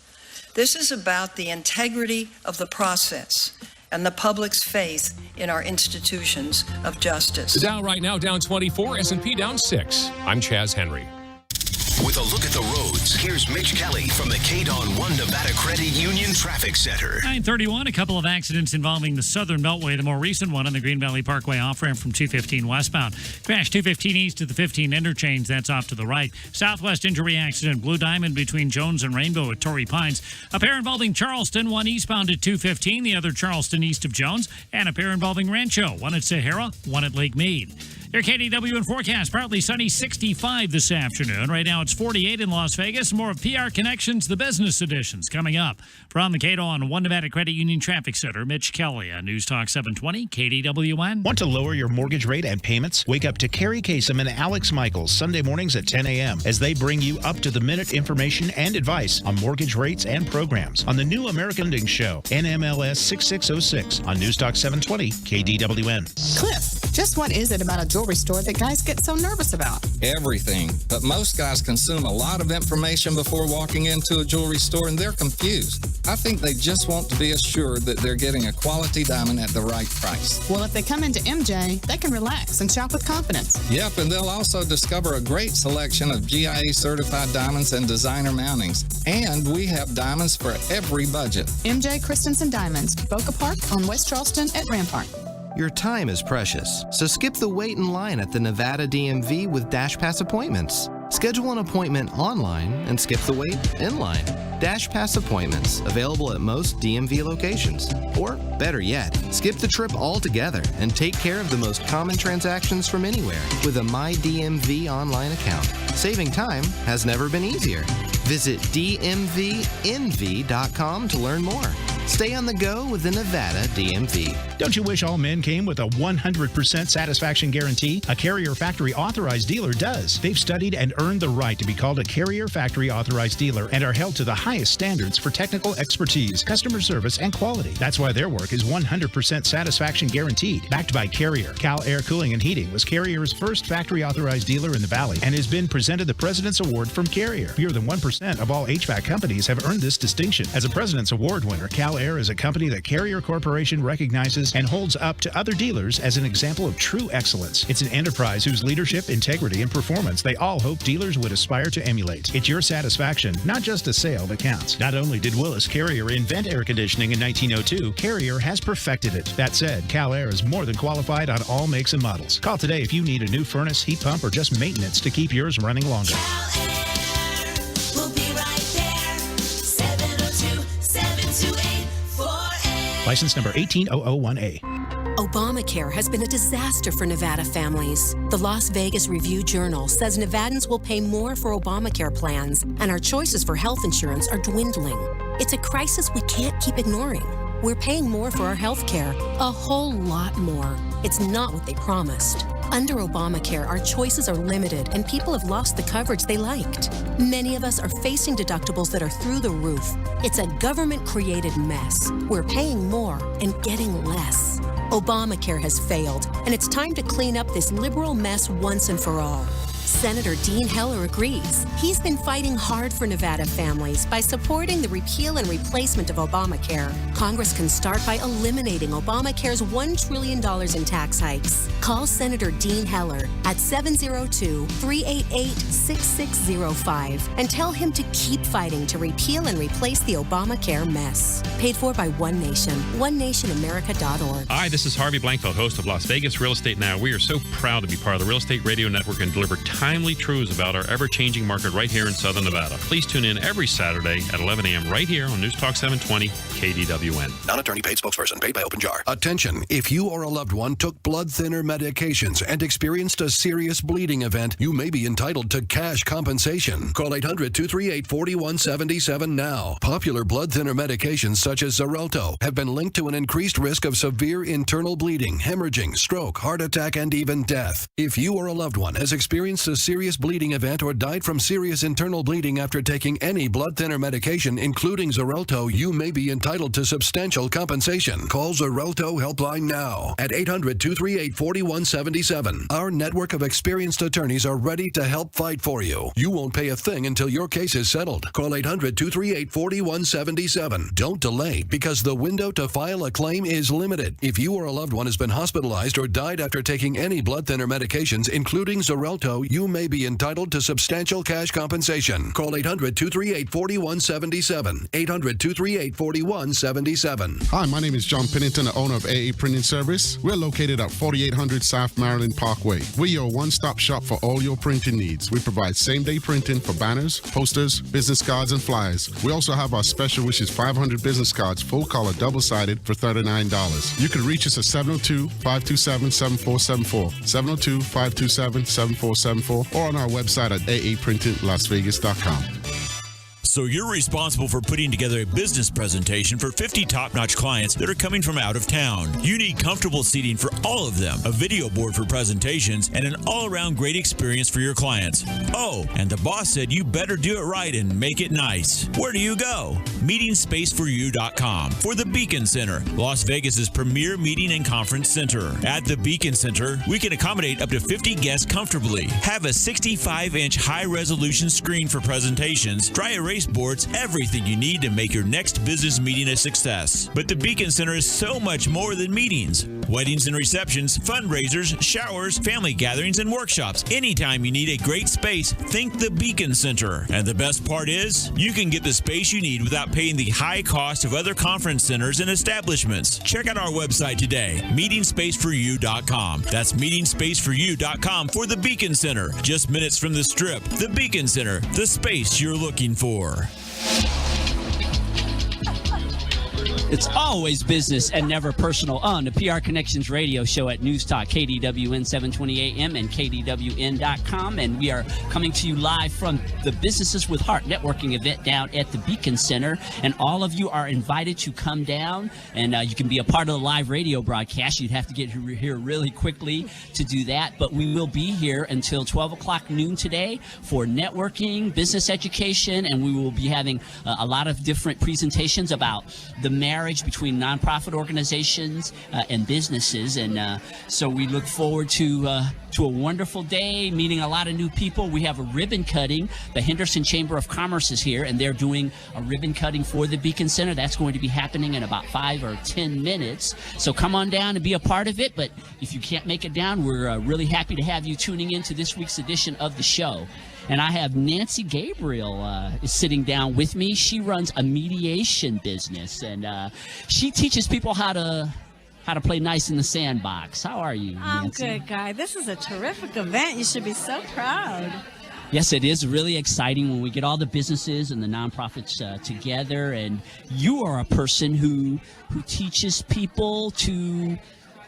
Speaker 23: This is about the integrity of the process and the public's faith in our institutions of justice.
Speaker 2: The Dow right now down 24, S&P down 6. I'm Chaz Henry.
Speaker 17: With a look at the roads, here's Mitch Kelly from the KDON 1 Nevada Credit Union Traffic Center.
Speaker 5: 9:31, a couple of accidents involving the Southern Beltway. The more recent one on the Green Valley Parkway off-ramp from 215 westbound. Crash 215 east to the 15 interchange. That's off to the right. Southwest injury accident, Blue Diamond between Jones and Rainbow at Torrey Pines. A pair involving Charleston, one eastbound at 215, the other Charleston east of Jones. And a pair involving Rancho, one at Sahara, one at Lake Mead. Your KDWN forecast, partly sunny, 65 this afternoon. Right now it's 48 in Las Vegas. More of PR Connections, the business editions, coming up. From the KDON 1 Nevada Credit Union Traffic Center, Mitch Kelly on News Talk 720 KDWN.
Speaker 10: Want to lower your mortgage rate and payments? Wake up to Carrie Kasem and Alex Michaels Sunday mornings at 10 a.m. as they bring you up-to-the-minute information and advice on mortgage rates and programs on the new American Lending Show, NMLS 6606 on News Talk 720 KDWN.
Speaker 20: Cliff, just what is it about a jewelry store that guys get so nervous about?
Speaker 21: Everything. But most guys consume a lot of information before walking into a jewelry store, and they're confused. I think they just want to be assured that they're getting a quality diamond at the right price.
Speaker 20: Well, if they come into MJ, they can relax and shop with confidence.
Speaker 21: Yep, and they'll also discover a great selection of GIA-certified diamonds and designer mountings. And we have diamonds for every budget.
Speaker 20: MJ Christensen Diamonds, Boca Park on West Charleston at Rampart.
Speaker 9: Your time is precious, so skip the wait in line at the Nevada DMV with DashPass appointments. Schedule an appointment online and skip the wait in line. DashPass appointments, available at most DMV locations. Or, better yet, skip the trip altogether and take care of the most common transactions from anywhere with a MyDMV online account. Saving time has never been easier. Visit DMVNV.com to learn more. Stay on the go with the Nevada DMV.
Speaker 10: Don't you wish all men came with a 100% satisfaction guarantee? A Carrier Factory Authorized Dealer does. They've studied and earned the right to be called a Carrier Factory Authorized Dealer and are held to the highest standards for technical expertise, customer service, and quality. That's why their work is 100% satisfaction guaranteed. Backed by Carrier, Cal Air Cooling and Heating was Carrier's first factory authorized dealer in the Valley and has been presented the President's Award from Carrier. Fewer than 1% of all HVAC companies have earned this distinction. As a President's Award winner, Cal Air is a company that Carrier Corporation recognizes and holds up to other dealers as an example of true excellence. It's an enterprise whose leadership, integrity, and performance they all hope dealers would aspire to emulate. It's your satisfaction, not just a sale, that counts. Not only did Willis Carrier invent air conditioning in 1902, Carrier has perfected it. That said, Cal Air is more than qualified on all makes and models. Call today if you need a new furnace, heat pump, or just maintenance to keep yours running longer.
Speaker 11: We'll be right there. 702-728-48.
Speaker 10: License number 18001A.
Speaker 7: Obamacare has been a disaster for Nevada families. The Las Vegas Review-Journal says Nevadans will pay more for Obamacare plans, and our choices for health insurance are dwindling. It's a crisis we can't keep ignoring. We're paying more for our health care, a whole lot more. It's not what they promised. Under Obamacare, our choices are limited and people have lost the coverage they liked. Many of us are facing deductibles that are through the roof. It's a government-created mess. We're paying more and getting less. Obamacare has failed, and it's time to clean up this liberal mess once and for all. Senator Dean Heller agrees. He's been fighting hard for Nevada families by supporting the repeal and replacement of Obamacare. Congress can start by eliminating Obamacare's $1 trillion in tax hikes. Call Senator Dean Heller at 702-388-6605 and tell him to keep fighting to repeal and replace the Obamacare mess. Paid for by One Nation, OneNationAmerica.org.
Speaker 8: Hi, this is Harvey Blankfeld, host of Las Vegas Real Estate Now. We are so proud to be part of the Real Estate Radio Network and deliver timely truths about our ever-changing market right here in Southern Nevada. Please tune in every Saturday at 11 a.m. right here on News Talk 720 KDWN.
Speaker 22: Non-attorney paid spokesperson paid by Open Jar. Attention, if you or a loved one took blood thinner medications and experienced a serious bleeding event, you may be entitled to cash compensation. Call 800-238-4177 now. Popular blood thinner medications such as Xarelto have been linked to an increased risk of severe internal bleeding, hemorrhaging, stroke, heart attack, and even death. If you or a loved one has experienced a serious bleeding event or died from serious internal bleeding after taking any blood thinner medication, including Xarelto, you may be entitled to substantial compensation. Call Xarelto Helpline now at 800-238-4177. Our network of experienced attorneys are ready to help fight for you. You won't pay a thing until your case is settled. Call 800-238-4177. Don't delay, because the window to file a claim is limited. If you or a loved one has been hospitalized or died after taking any blood thinner medications, including Xarelto, you may be entitled to substantial cash compensation. Call 800-238-4177. 800-238-4177.
Speaker 15: Hi, my name is John Pennington, the owner of AA Printing Service. We're located at 4800 South Maryland Parkway. We're your one-stop shop for all your printing needs. We provide same-day printing for banners, posters, business cards, and flyers. We also have our special, which is 500 business cards, full color, double-sided, for $39. You can reach us at 702-527-7474, 702-527-7474, or on our website at aaprintinglasvegas.com.
Speaker 4: So you're responsible for putting together a business presentation for 50 top-notch clients that are coming from out of town. You need comfortable seating for all of them, a video board for presentations, and an all-around great experience for your clients. Oh, and the boss said you better do it right and make it nice. Where do you go? MeetingSpaceForYou.com for the Beacon Center, Las Vegas's premier meeting and conference center. At the Beacon Center, we can accommodate up to 50 guests comfortably. Have a 65-inch high-resolution screen for presentations, dry erase boards, everything you need to make your next business meeting a success. But the Beacon Center is so much more than meetings. Weddings and receptions, fundraisers, showers, family gatherings, and workshops. Anytime you need a great space, think the Beacon Center. And the best part is, you can get the space you need without paying the high cost of other conference centers and establishments. Check out our website today, MeetingSpaceForYou.com. That's MeetingSpaceForYou.com for the Beacon Center. Just minutes from the Strip. The Beacon Center, the space you're looking for.
Speaker 18: It's always business and never personal on the PR Connections radio show at News Talk KDWN 720 AM and KDWN.com. And we are coming to you live from the Businesses with Heart networking event down at the Beacon Center. And all of you are invited to come down, and you can be a part of the live radio broadcast. You'd have to get here really quickly to do that. But we will be here until 12 o'clock noon today for networking, business education, and we will be having a lot of different presentations about the marriage between nonprofit organizations and businesses, and so we look forward to a wonderful day, meeting a lot of new people. We have a ribbon cutting. The Henderson Chamber of Commerce is here, and they're doing a ribbon cutting for the Beacon Center. That's going to be happening in about 5 or 10 minutes. So come on down and be a part of it. But if you can't make it down, we're really happy to have you tuning in to this week's edition of the show. And I have Nancy Gabriel is sitting down with me. She runs a mediation business, and she teaches people how to play nice in the sandbox. How are you, Nancy?
Speaker 13: I'm good, Guy. This is a terrific event. You should be so proud.
Speaker 18: Yes, it is really exciting when we get all the businesses and the nonprofits together. And you are a person who teaches people to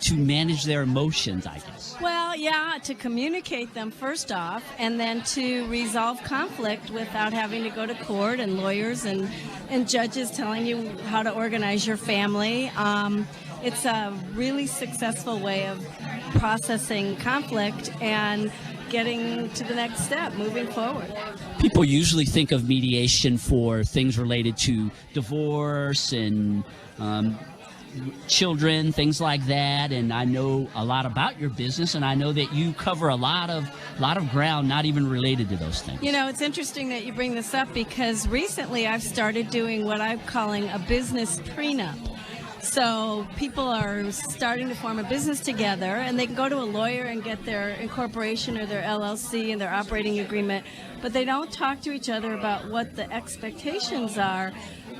Speaker 18: to manage their emotions, I guess?
Speaker 13: Well, yeah, to communicate them first off, and then to resolve conflict without having to go to court and lawyers and judges telling you how to organize your family. It's a really successful way of processing conflict and getting to the next step, moving forward.
Speaker 18: People usually think of mediation for things related to divorce and children, things like that. And I know a lot about your business, and I know that you cover a lot of ground not even related to those things.
Speaker 13: You know, it's interesting that you bring this up because recently I've started doing what I'm calling a business prenup. So people are starting to form a business together, and they can go to a lawyer and get their incorporation or their LLC and their operating agreement, but they don't talk to each other about what the expectations are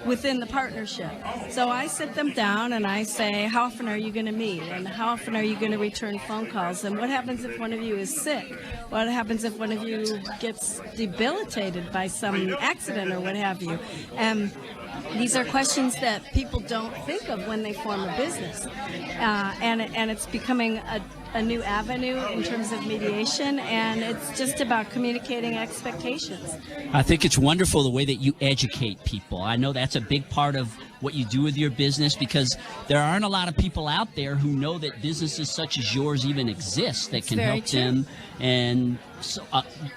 Speaker 13: within the partnership. So I sit them down and I say, how often are you going to meet? And how often are you going to return phone calls? And what happens if one of you is sick? What happens if one of you gets debilitated by some accident or what have you? These are questions that people don't think of when they form a business. And it's becoming a new avenue in terms of mediation, and it's just about communicating expectations.
Speaker 18: I think it's wonderful the way that you educate people. I know that's a big part of what you do with your business, because there aren't a lot of people out there who know that businesses such as yours even exist that can help them. And so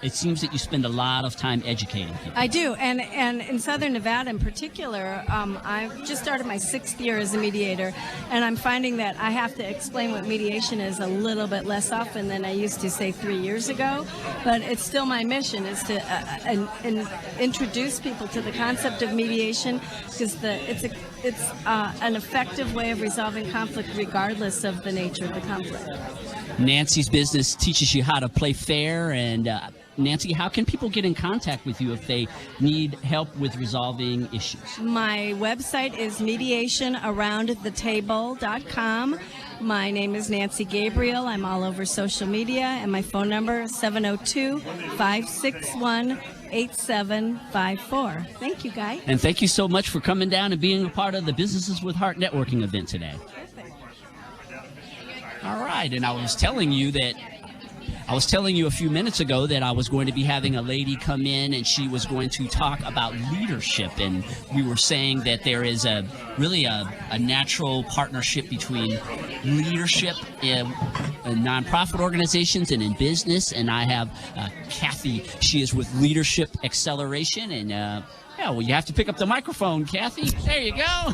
Speaker 18: it seems that you spend a lot of time educating people.
Speaker 13: I do, and in Southern Nevada in particular, I've just started my 6th year as a mediator, and I'm finding that I have to explain what mediation is a little bit less often than I used to, say, 3 years ago. But it's still my mission is to introduce people to the concept of mediation, because it's an effective way of resolving conflict regardless of the nature of the conflict.
Speaker 18: Nancy's business teaches you how to play fair. And Nancy, how can people get in contact with you if they need help with resolving issues?
Speaker 13: My website is mediationaroundthetable.com. My name is Nancy Gabriel. I'm all over social media, and my phone number is 702-561-8754. Thank you, Guy.
Speaker 18: And thank you so much for coming down and being a part of the Businesses with Heart networking event today. All right, and I was telling you a few minutes ago that I was going to be having a lady come in, and she was going to talk about leadership. And we were saying that there is really a natural partnership between leadership in nonprofit organizations and in business. And I have Kathy. She is with Leadership Acceleration. And you have to pick up the microphone, Kathy. There you go.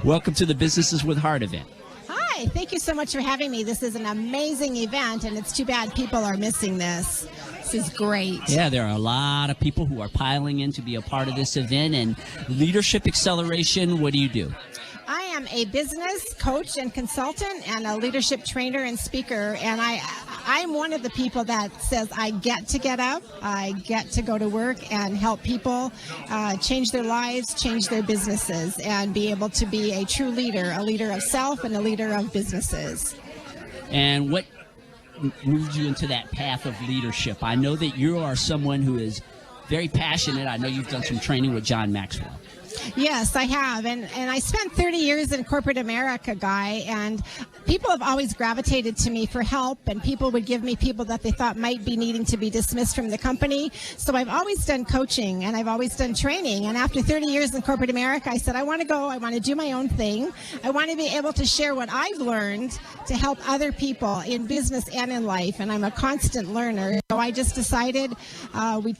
Speaker 18: Welcome to the Businesses with Heart event.
Speaker 14: Hi, thank you so much for having me. This is an amazing event, and it's too bad people are missing this. This is great.
Speaker 18: Yeah, there are a lot of people who are piling in to be a part of this event. And Leadership Acceleration, what do you do?
Speaker 14: I am a business coach and consultant and a leadership trainer and speaker, and I'm one of the people that says I get to get up, I get to go to work and help people change their lives, change their businesses, and be able to be a true leader, a leader of self and a leader of businesses.
Speaker 18: And what moved you into that path of leadership? I know that you are someone who is very passionate. I know you've done some training with John Maxwell.
Speaker 14: Yes, I have. And I spent 30 years in corporate America, Guy, and people have always gravitated to me for help, and people would give me people that they thought might be needing to be dismissed from the company. So I've always done coaching, and I've always done training. And after 30 years in corporate America, I said, I want to go. I want to do my own thing. I want to be able to share what I've learned to help other people in business and in life. And I'm a constant learner. So I just decided we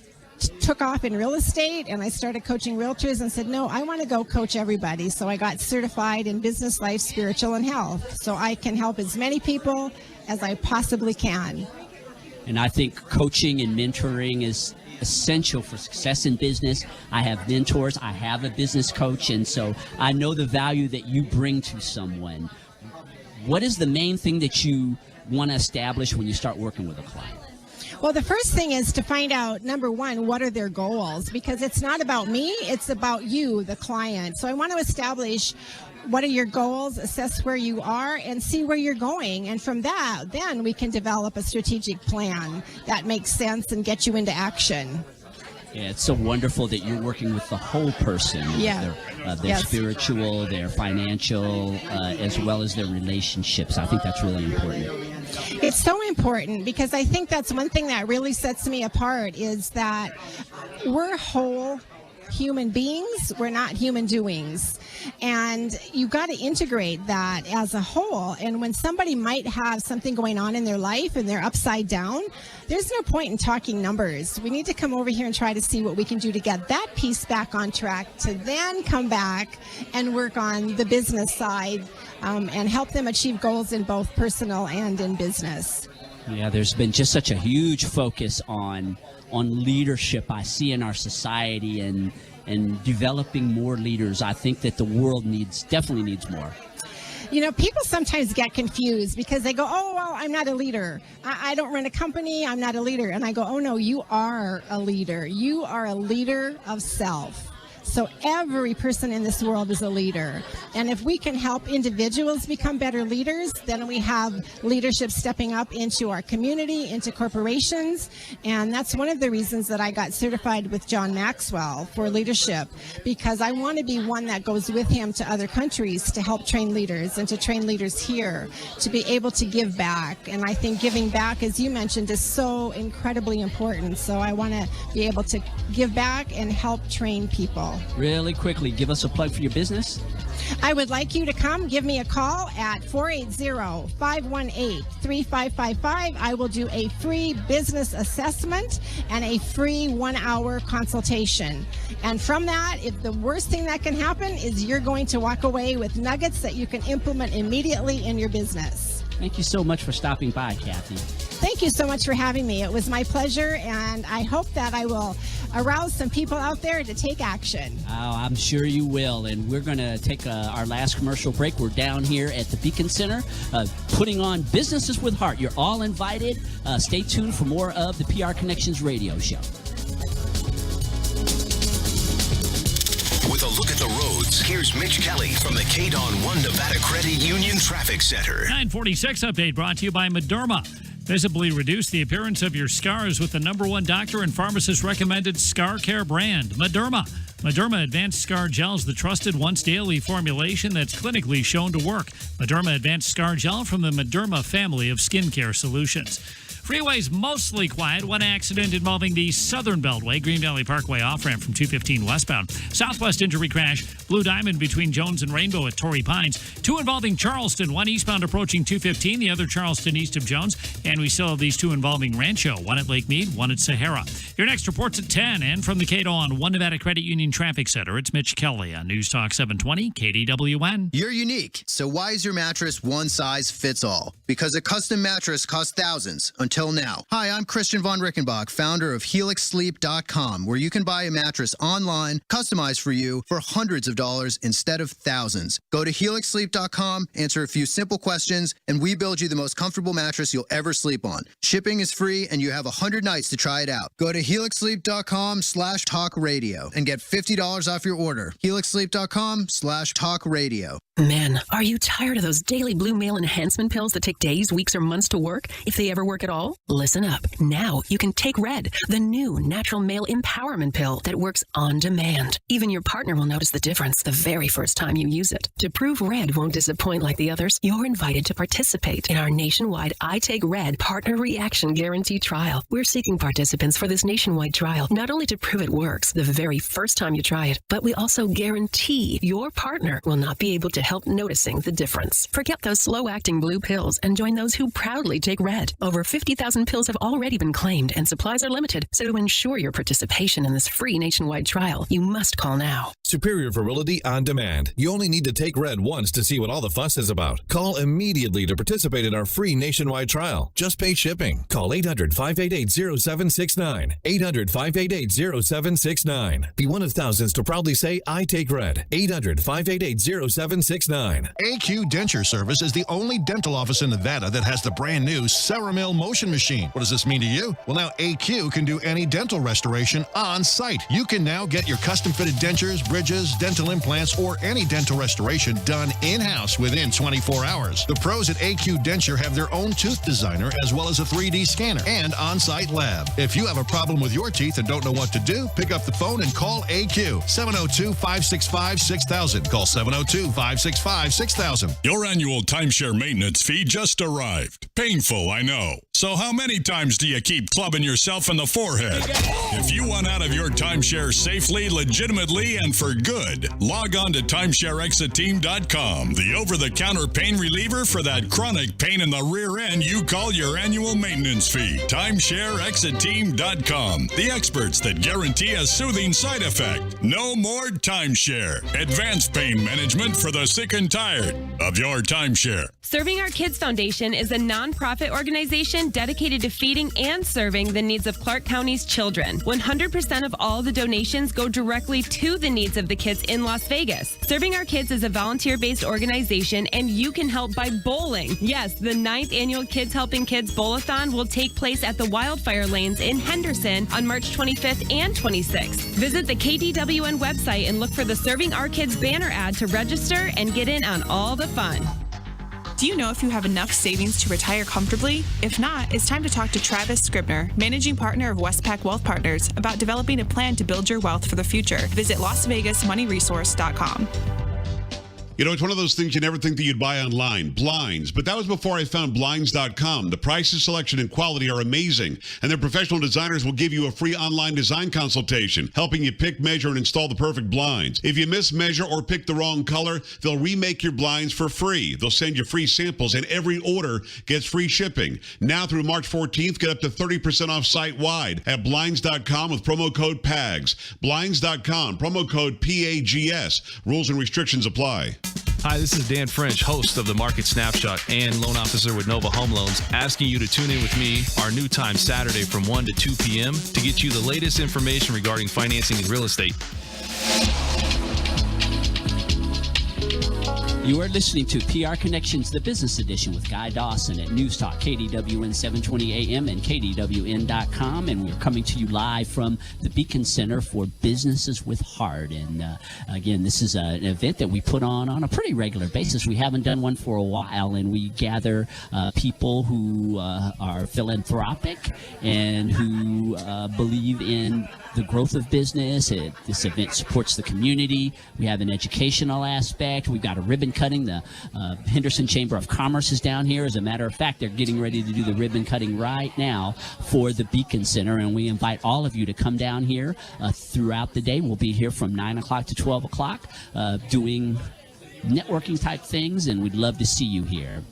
Speaker 14: took off in real estate, and I started coaching realtors and said, no, I want to go coach everybody. So I got certified in business, life, spiritual, and health, so I can help as many people as I possibly can.
Speaker 18: And I think coaching and mentoring is essential for success in business. I have mentors. I have a business coach, and so I know the value that you bring to someone. What is the main thing that you want to establish when you start working with a client?
Speaker 14: Well, the first thing is to find out, number one, what are their goals? Because it's not about me, it's about you, the client. So I want to establish what are your goals, assess where you are, and see where you're going. And from that, then we can develop a strategic plan that makes sense and get you into action.
Speaker 18: Yeah, it's so wonderful that you're working with the whole person.
Speaker 14: Yeah.
Speaker 18: Their spiritual, their financial, as well as their relationships. I think that's really important.
Speaker 14: It's so important because I think that's one thing that really sets me apart is that we're whole human beings. We're not human doings. And you've got to integrate that as a whole. And when somebody might have something going on in their life and they're upside down, there's no point in talking numbers. We need to come over here and try to see what we can do to get that piece back on track to then come back and work on the business side and help them achieve goals in both personal and in business.
Speaker 18: Yeah, there's been just such a huge focus on leadership I see in our society and developing more leaders. I think that the world definitely needs more.
Speaker 14: You know, people sometimes get confused because they go, oh, well, I'm not a leader. I don't run a company. I'm not a leader. And I go, oh, no, you are a leader. You are a leader of self. So every person in this world is a leader. And if we can help individuals become better leaders, then we have leadership stepping up into our community, into corporations. And that's one of the reasons that I got certified with John Maxwell for leadership, because I want to be one that goes with him to other countries to help train leaders and to train leaders here to be able to give back. And I think giving back, as you mentioned, is so incredibly important. So I want to be able to give back and help train people.
Speaker 18: Really quickly, give us a plug for your business.
Speaker 14: I would like you to come. Give me a call at 480-518-3555. I will do a free business assessment and a free 1-hour consultation. And from that, if the worst thing that can happen is you're going to walk away with nuggets that you can implement immediately in your business.
Speaker 18: Thank you so much for stopping by, Kathy.
Speaker 14: Thank you so much for having me. It was my pleasure, and I hope that I will arouse some people out there to take action.
Speaker 18: Oh, I'm sure you will. And we're going to take our last commercial break. We're down here at the Beacon Center putting on Businesses with Heart. You're all invited. Stay tuned for more of the PR Connections radio show.
Speaker 17: With a look at the roads, here's Mitch Kelly from the KDON 1 Nevada Credit Union Traffic Center.
Speaker 5: 946 update brought to you by Mederma. Visibly reduce the appearance of your scars with the #1 doctor and pharmacist recommended scar care brand, Mederma. Mederma Advanced Scar Gel is the trusted once-daily formulation that's clinically shown to work. Mederma Advanced Scar Gel from the Mederma family of skincare solutions. Freeways mostly quiet. One accident involving the Southern Beltway, Green Valley Parkway off-ramp from 215 westbound. Southwest injury crash, Blue Diamond between Jones and Rainbow at Torrey Pines. 2 involving Charleston, one eastbound approaching 215, the other Charleston east of Jones. And we still have these 2 involving Rancho, one at Lake Mead, one at Sahara. Your next report's at 10, and from the KDON 1 Nevada Credit Union Traffic Center, it's Mitch Kelly on News Talk 720 KDWN.
Speaker 12: You're unique, so why is your mattress one size fits all? Because a custom mattress costs thousands until now. Hi, I'm Christian von Rickenbach, founder of HelixSleep.com, where you can buy a mattress online, customized for you, for hundreds of dollars instead of thousands. Go to HelixSleep.com, answer a few simple questions, and we build you the most comfortable mattress you'll ever sleep on. Shipping is free, and you have 100 nights to try it out. Go to HelixSleep.com/talkradio and get $50 off your order. HelixSleep.com/talkradio.
Speaker 16: Men, are you tired of those daily blue male enhancement pills that take days, weeks, or months to work, if they ever work at all? Listen up. Now you can take Red, the new natural male empowerment pill that works on demand. Even your partner will notice the difference the very first time you use it. To prove Red won't disappoint like the others, you're invited to participate in our nationwide I Take Red Partner Reaction Guarantee trial. We're seeking participants for this nationwide trial, not only to prove it works the very first time you try it, but we also guarantee your partner will not be able to help noticing the difference. Forget those slow-acting blue pills and join those who proudly take Red. Over 50,000 pills have already been claimed and supplies are limited. So to ensure your participation in this free nationwide trial, you must call now.
Speaker 19: Superior virility on demand. You only need to take Red once to see what all the fuss is about. Call immediately to participate in our free nationwide trial. Just pay shipping. Call 800-588-0769. 800-588-0769. Be one of thousands to proudly say, I take Red. 800-588-0769.
Speaker 22: AQ Denture Service is the only dental office in Nevada that has the brand new Ceramil motion restoration machine. What does this mean to you? Well, now AQ can do any dental restoration on site. You can now get your custom-fitted dentures, bridges, dental implants, or any dental restoration done in-house within 24 hours. The pros at AQ Denture have their own tooth designer as well as a 3D scanner and on-site lab. If you have a problem with your teeth and don't know what to do, pick up the phone and call AQ. 702-565-6000. Call 702-565-6000.
Speaker 1: Your annual timeshare maintenance fee just arrived. Painful, I know. So how many times do you keep clubbing yourself in the forehead? If you want out of your timeshare safely, legitimately, and for good, log on to timeshareexiteam.com, the over-the-counter pain reliever for that chronic pain in the rear end you call your annual maintenance fee. Timeshareexiteam.com, the experts that guarantee a soothing side effect. No more timeshare. Advanced pain management for the sick and tired of your timeshare.
Speaker 3: Serving Our Kids Foundation is a nonprofit organization dedicated to feeding and serving the needs of Clark County's children. 100% of all the donations go directly to the needs of the kids in Las Vegas. Serving Our Kids is a volunteer-based organization, and you can help by bowling. Yes, the 9th annual Kids Helping Kids Bowl-a-thon will take place at the Wildfire Lanes in Henderson on March 25th and 26th. Visit the KDWN website and look for the Serving Our Kids banner ad to register and get in on all the fun.
Speaker 6: Do you know if you have enough savings to retire comfortably? If not, it's time to talk to Travis Scribner, managing partner of Westpac Wealth Partners, about developing a plan to build your wealth for the future. Visit LasVegasMoneyResource.com.
Speaker 24: You know, it's one of those things you never think that you'd buy online, blinds. But that was before I found Blinds.com. The prices, selection, and quality are amazing. And their professional designers will give you a free online design consultation, helping you pick, measure, and install the perfect blinds. If you mismeasure or pick the wrong color, they'll remake your blinds for free. They'll send you free samples, and every order gets free shipping. Now through March 14th, get up to 30% off site-wide at Blinds.com with promo code PAGS. Blinds.com, promo code PAGS. Rules and restrictions apply.
Speaker 25: Hi, this is Dan French, host of the Market Snapshot and loan officer with Nova Home Loans, asking you to tune in with me our new time Saturday from 1 to 2 p.m. to get you the latest information regarding financing and real estate.
Speaker 18: You are listening to PR Connections, the business edition with Guy Dawson at News Talk, KDWN 720 AM and KDWN.com. And we're coming to you live from the Beacon Center for Businesses with Heart. And again, this is an event that we put on a pretty regular basis. We haven't done one for a while, and we gather people who are philanthropic and who believe in the growth of business. This event supports the community. We have an educational aspect. We've got a ribbon cutting. The Henderson Chamber of Commerce is down here. As a matter of fact, they're getting ready to do the ribbon cutting right now for the Beacon Center, and we invite all of you to come down here throughout the day. We'll be here from 9 o'clock to 12 o'clock doing networking type things, and we'd love to see you here.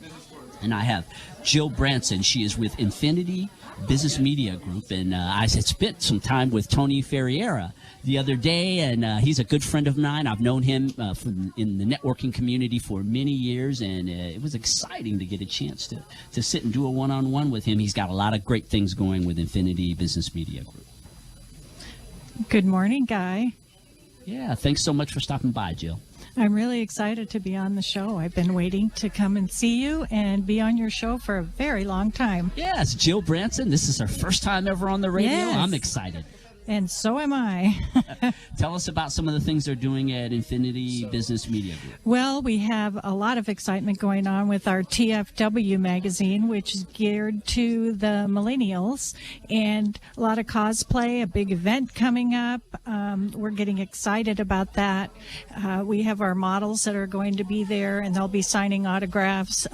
Speaker 18: And I have Jill Branson. She is with Infinity Business Media Group, and I had spent some time with Tony Ferriera the other day, and he's a good friend of mine. I've known him in the networking community for many years, and it was exciting to get a chance to sit and do a one-on-one with him. He's got a lot of great things going with Infinity Business Media Group.
Speaker 26: Good morning, Guy.
Speaker 18: Yeah, thanks so much for stopping by, Jill.
Speaker 26: I'm really excited to be on the show. I've been waiting to come and see you and be on your show for a very long time.
Speaker 18: Yes, Jill Branson. This is her first time ever on the radio.
Speaker 26: Yes.
Speaker 18: I'm excited.
Speaker 26: And so am I.
Speaker 18: Tell us about some of the things they're doing at Infinity Business Media Group.
Speaker 26: Well, we have a lot of excitement going on with our TFW magazine, which is geared to the millennials, and a lot of cosplay, a big event coming up. We're getting excited about that. We have our models that are going to be there, and they'll be signing autographed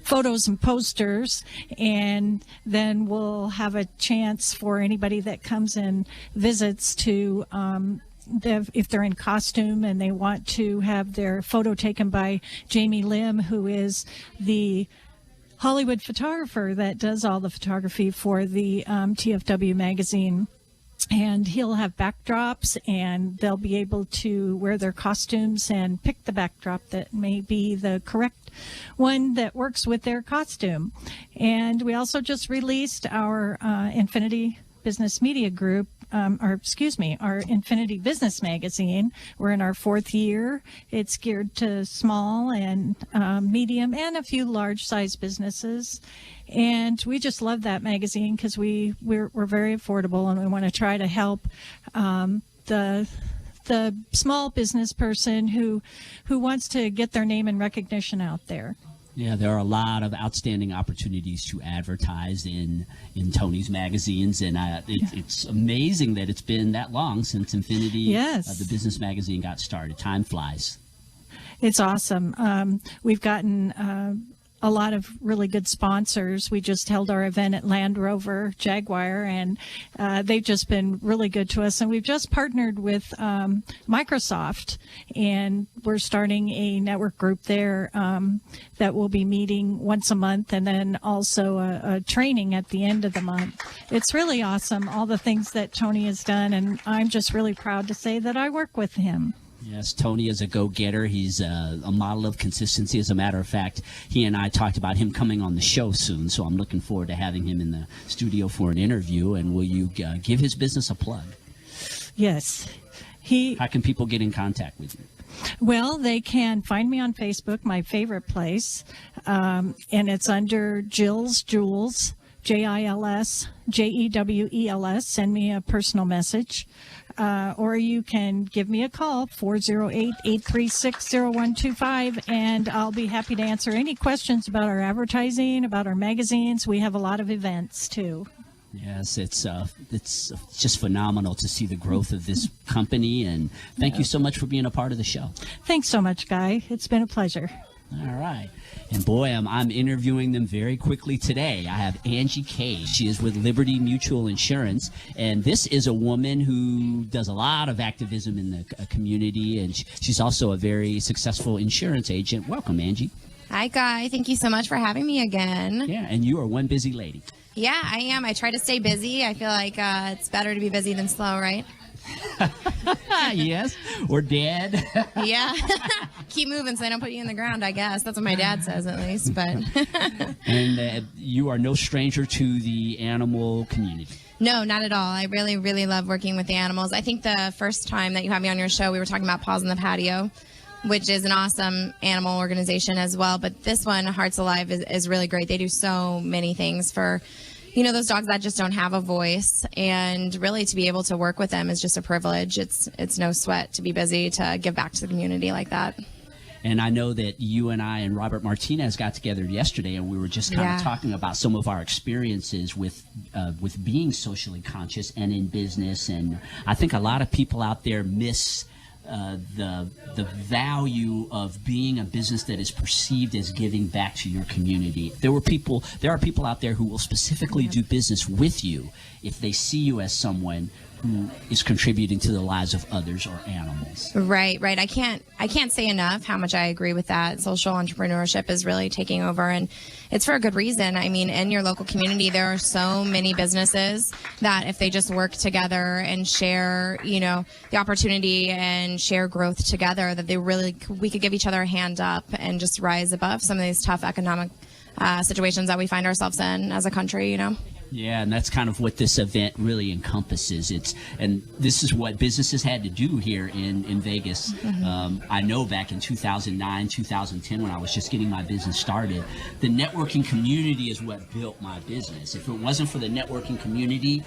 Speaker 26: photos and posters, and then we'll have a chance for anybody that comes and visits to if they're in costume and they want to have their photo taken by Jamie Lim, who is the Hollywood photographer that does all the photography for the TFW magazine. And he'll have backdrops, and they'll be able to wear their costumes and pick the backdrop that may be the correct one that works with their costume. And we also just released our Infinity Business Media Group our Infinity Business Magazine. We're in our 4th year. It's geared to small and medium and a few large-size businesses. And we just love that magazine because we're very affordable, and we want to try to help the small business person who wants to get their name and recognition out there.
Speaker 18: Yeah, there are a lot of outstanding opportunities to advertise in Tony's magazines, and it's amazing that it's been that long since Infinity, the business magazine, got started. Time flies.
Speaker 26: It's awesome. We've gotten a lot of really good sponsors. We just held our event at Land Rover Jaguar, and they've just been really good to us. And we've just partnered with Microsoft, and we're starting a network group there that will be meeting once a month, and then also a training at the end of the month. It's really awesome, all the things that Tony has done, and I'm just really proud to say that I work with him.
Speaker 18: Yes, Tony is a go-getter. He's a model of consistency. As a matter of fact, he and I talked about him coming on the show soon, so I'm looking forward to having him in the studio for an interview. And will you give his business a plug?
Speaker 26: Yes.
Speaker 18: How can people get in contact with you?
Speaker 26: Well, they can find me on Facebook, my favorite place, and it's under Jill's Jewels, JILS, JEWELS. Send me a personal message. Or you can give me a call, 408-836-0125, and I'll be happy to answer any questions about our advertising, about our magazines. We have a lot of events, too.
Speaker 18: Yes, it's just phenomenal to see the growth of this company, and thank you so much for being a part of the show.
Speaker 26: Thanks so much, Guy. It's been a pleasure.
Speaker 18: All right. And boy, I'm interviewing them very quickly today. I have Angie Kay. She is with Liberty Mutual Insurance, and this is a woman who does a lot of activism in the community, and she's also a very successful insurance agent. Welcome, Angie.
Speaker 2: Hi, Guy. Thank you so much for having me again.
Speaker 18: Yeah, and you are one busy lady.
Speaker 2: Yeah, I am. I try to stay busy. I feel like it's better to be busy than slow, right?
Speaker 18: Yes, or dead.
Speaker 2: Yeah. Keep moving so they don't put you in the ground, I guess. That's what my dad says, at least. But
Speaker 18: And you are no stranger to the animal community.
Speaker 2: No, not at all. I really, really love working with the animals. I think the first time that you had me on your show, we were talking about Paws on the Patio, which is an awesome animal organization as well. But this one, Hearts Alive, is really great. They do so many things for, those dogs that just don't have a voice. And really to be able to work with them is just a privilege. It's no sweat to be busy, to give back to the community like that.
Speaker 18: And I know that you and I and Robert Martinez got together yesterday, and we were just kind of talking about some of our experiences with being socially conscious and in business. And I think a lot of people out there miss the value of being a business that is perceived as giving back to your community. There are people out there who will specifically do business with you if they see you as someone who is contributing to the lives of others or animals.
Speaker 2: Right. I can't say enough how much I agree with that. Social entrepreneurship is really taking over, and it's for a good reason. I mean, in your local community, there are so many businesses that if they just work together and share, the opportunity and share growth together, that we could give each other a hand up and just rise above some of these tough economic situations that we find ourselves in as a country,
Speaker 18: Yeah, and that's kind of what this event really encompasses. And this is what businesses had to do here in Vegas.
Speaker 2: Mm-hmm.
Speaker 18: I know back in 2009, 2010, when I was just getting my business started, the networking community is what built my business. If it wasn't for the networking community,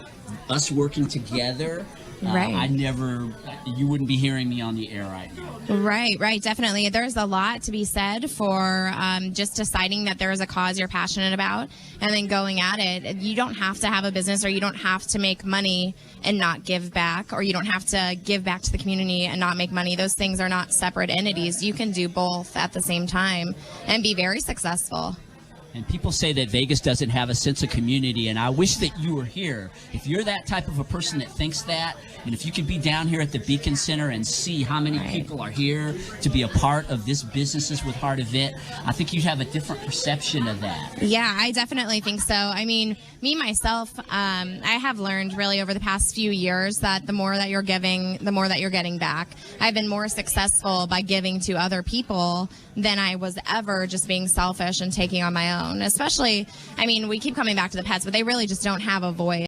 Speaker 18: us working together, you wouldn't be hearing me on the air right now.
Speaker 2: Right, definitely. There's a lot to be said for just deciding that there is a cause you're passionate about and then going at it. You don't have to have a business, or you don't have to make money and not give back, or you don't have to give back to the community and not make money. Those things are not separate entities. You can do both at the same time and be very successful.
Speaker 18: And people say that Vegas doesn't have a sense of community, and I wish that you were here. If you're that type of a person that thinks that, and if you could be down here at the Beacon Center and see how many people are here to be a part of this Businesses with Heart event, I think you'd have a different perception of that.
Speaker 2: Yeah, I definitely think so. I mean, me, myself, I have learned really over the past few years that the more that you're giving, the more that you're getting back. I've been more successful by giving to other people than I was ever just being selfish and taking on my own. Especially, I mean, we keep coming back to the pets, but they really just don't have a voice.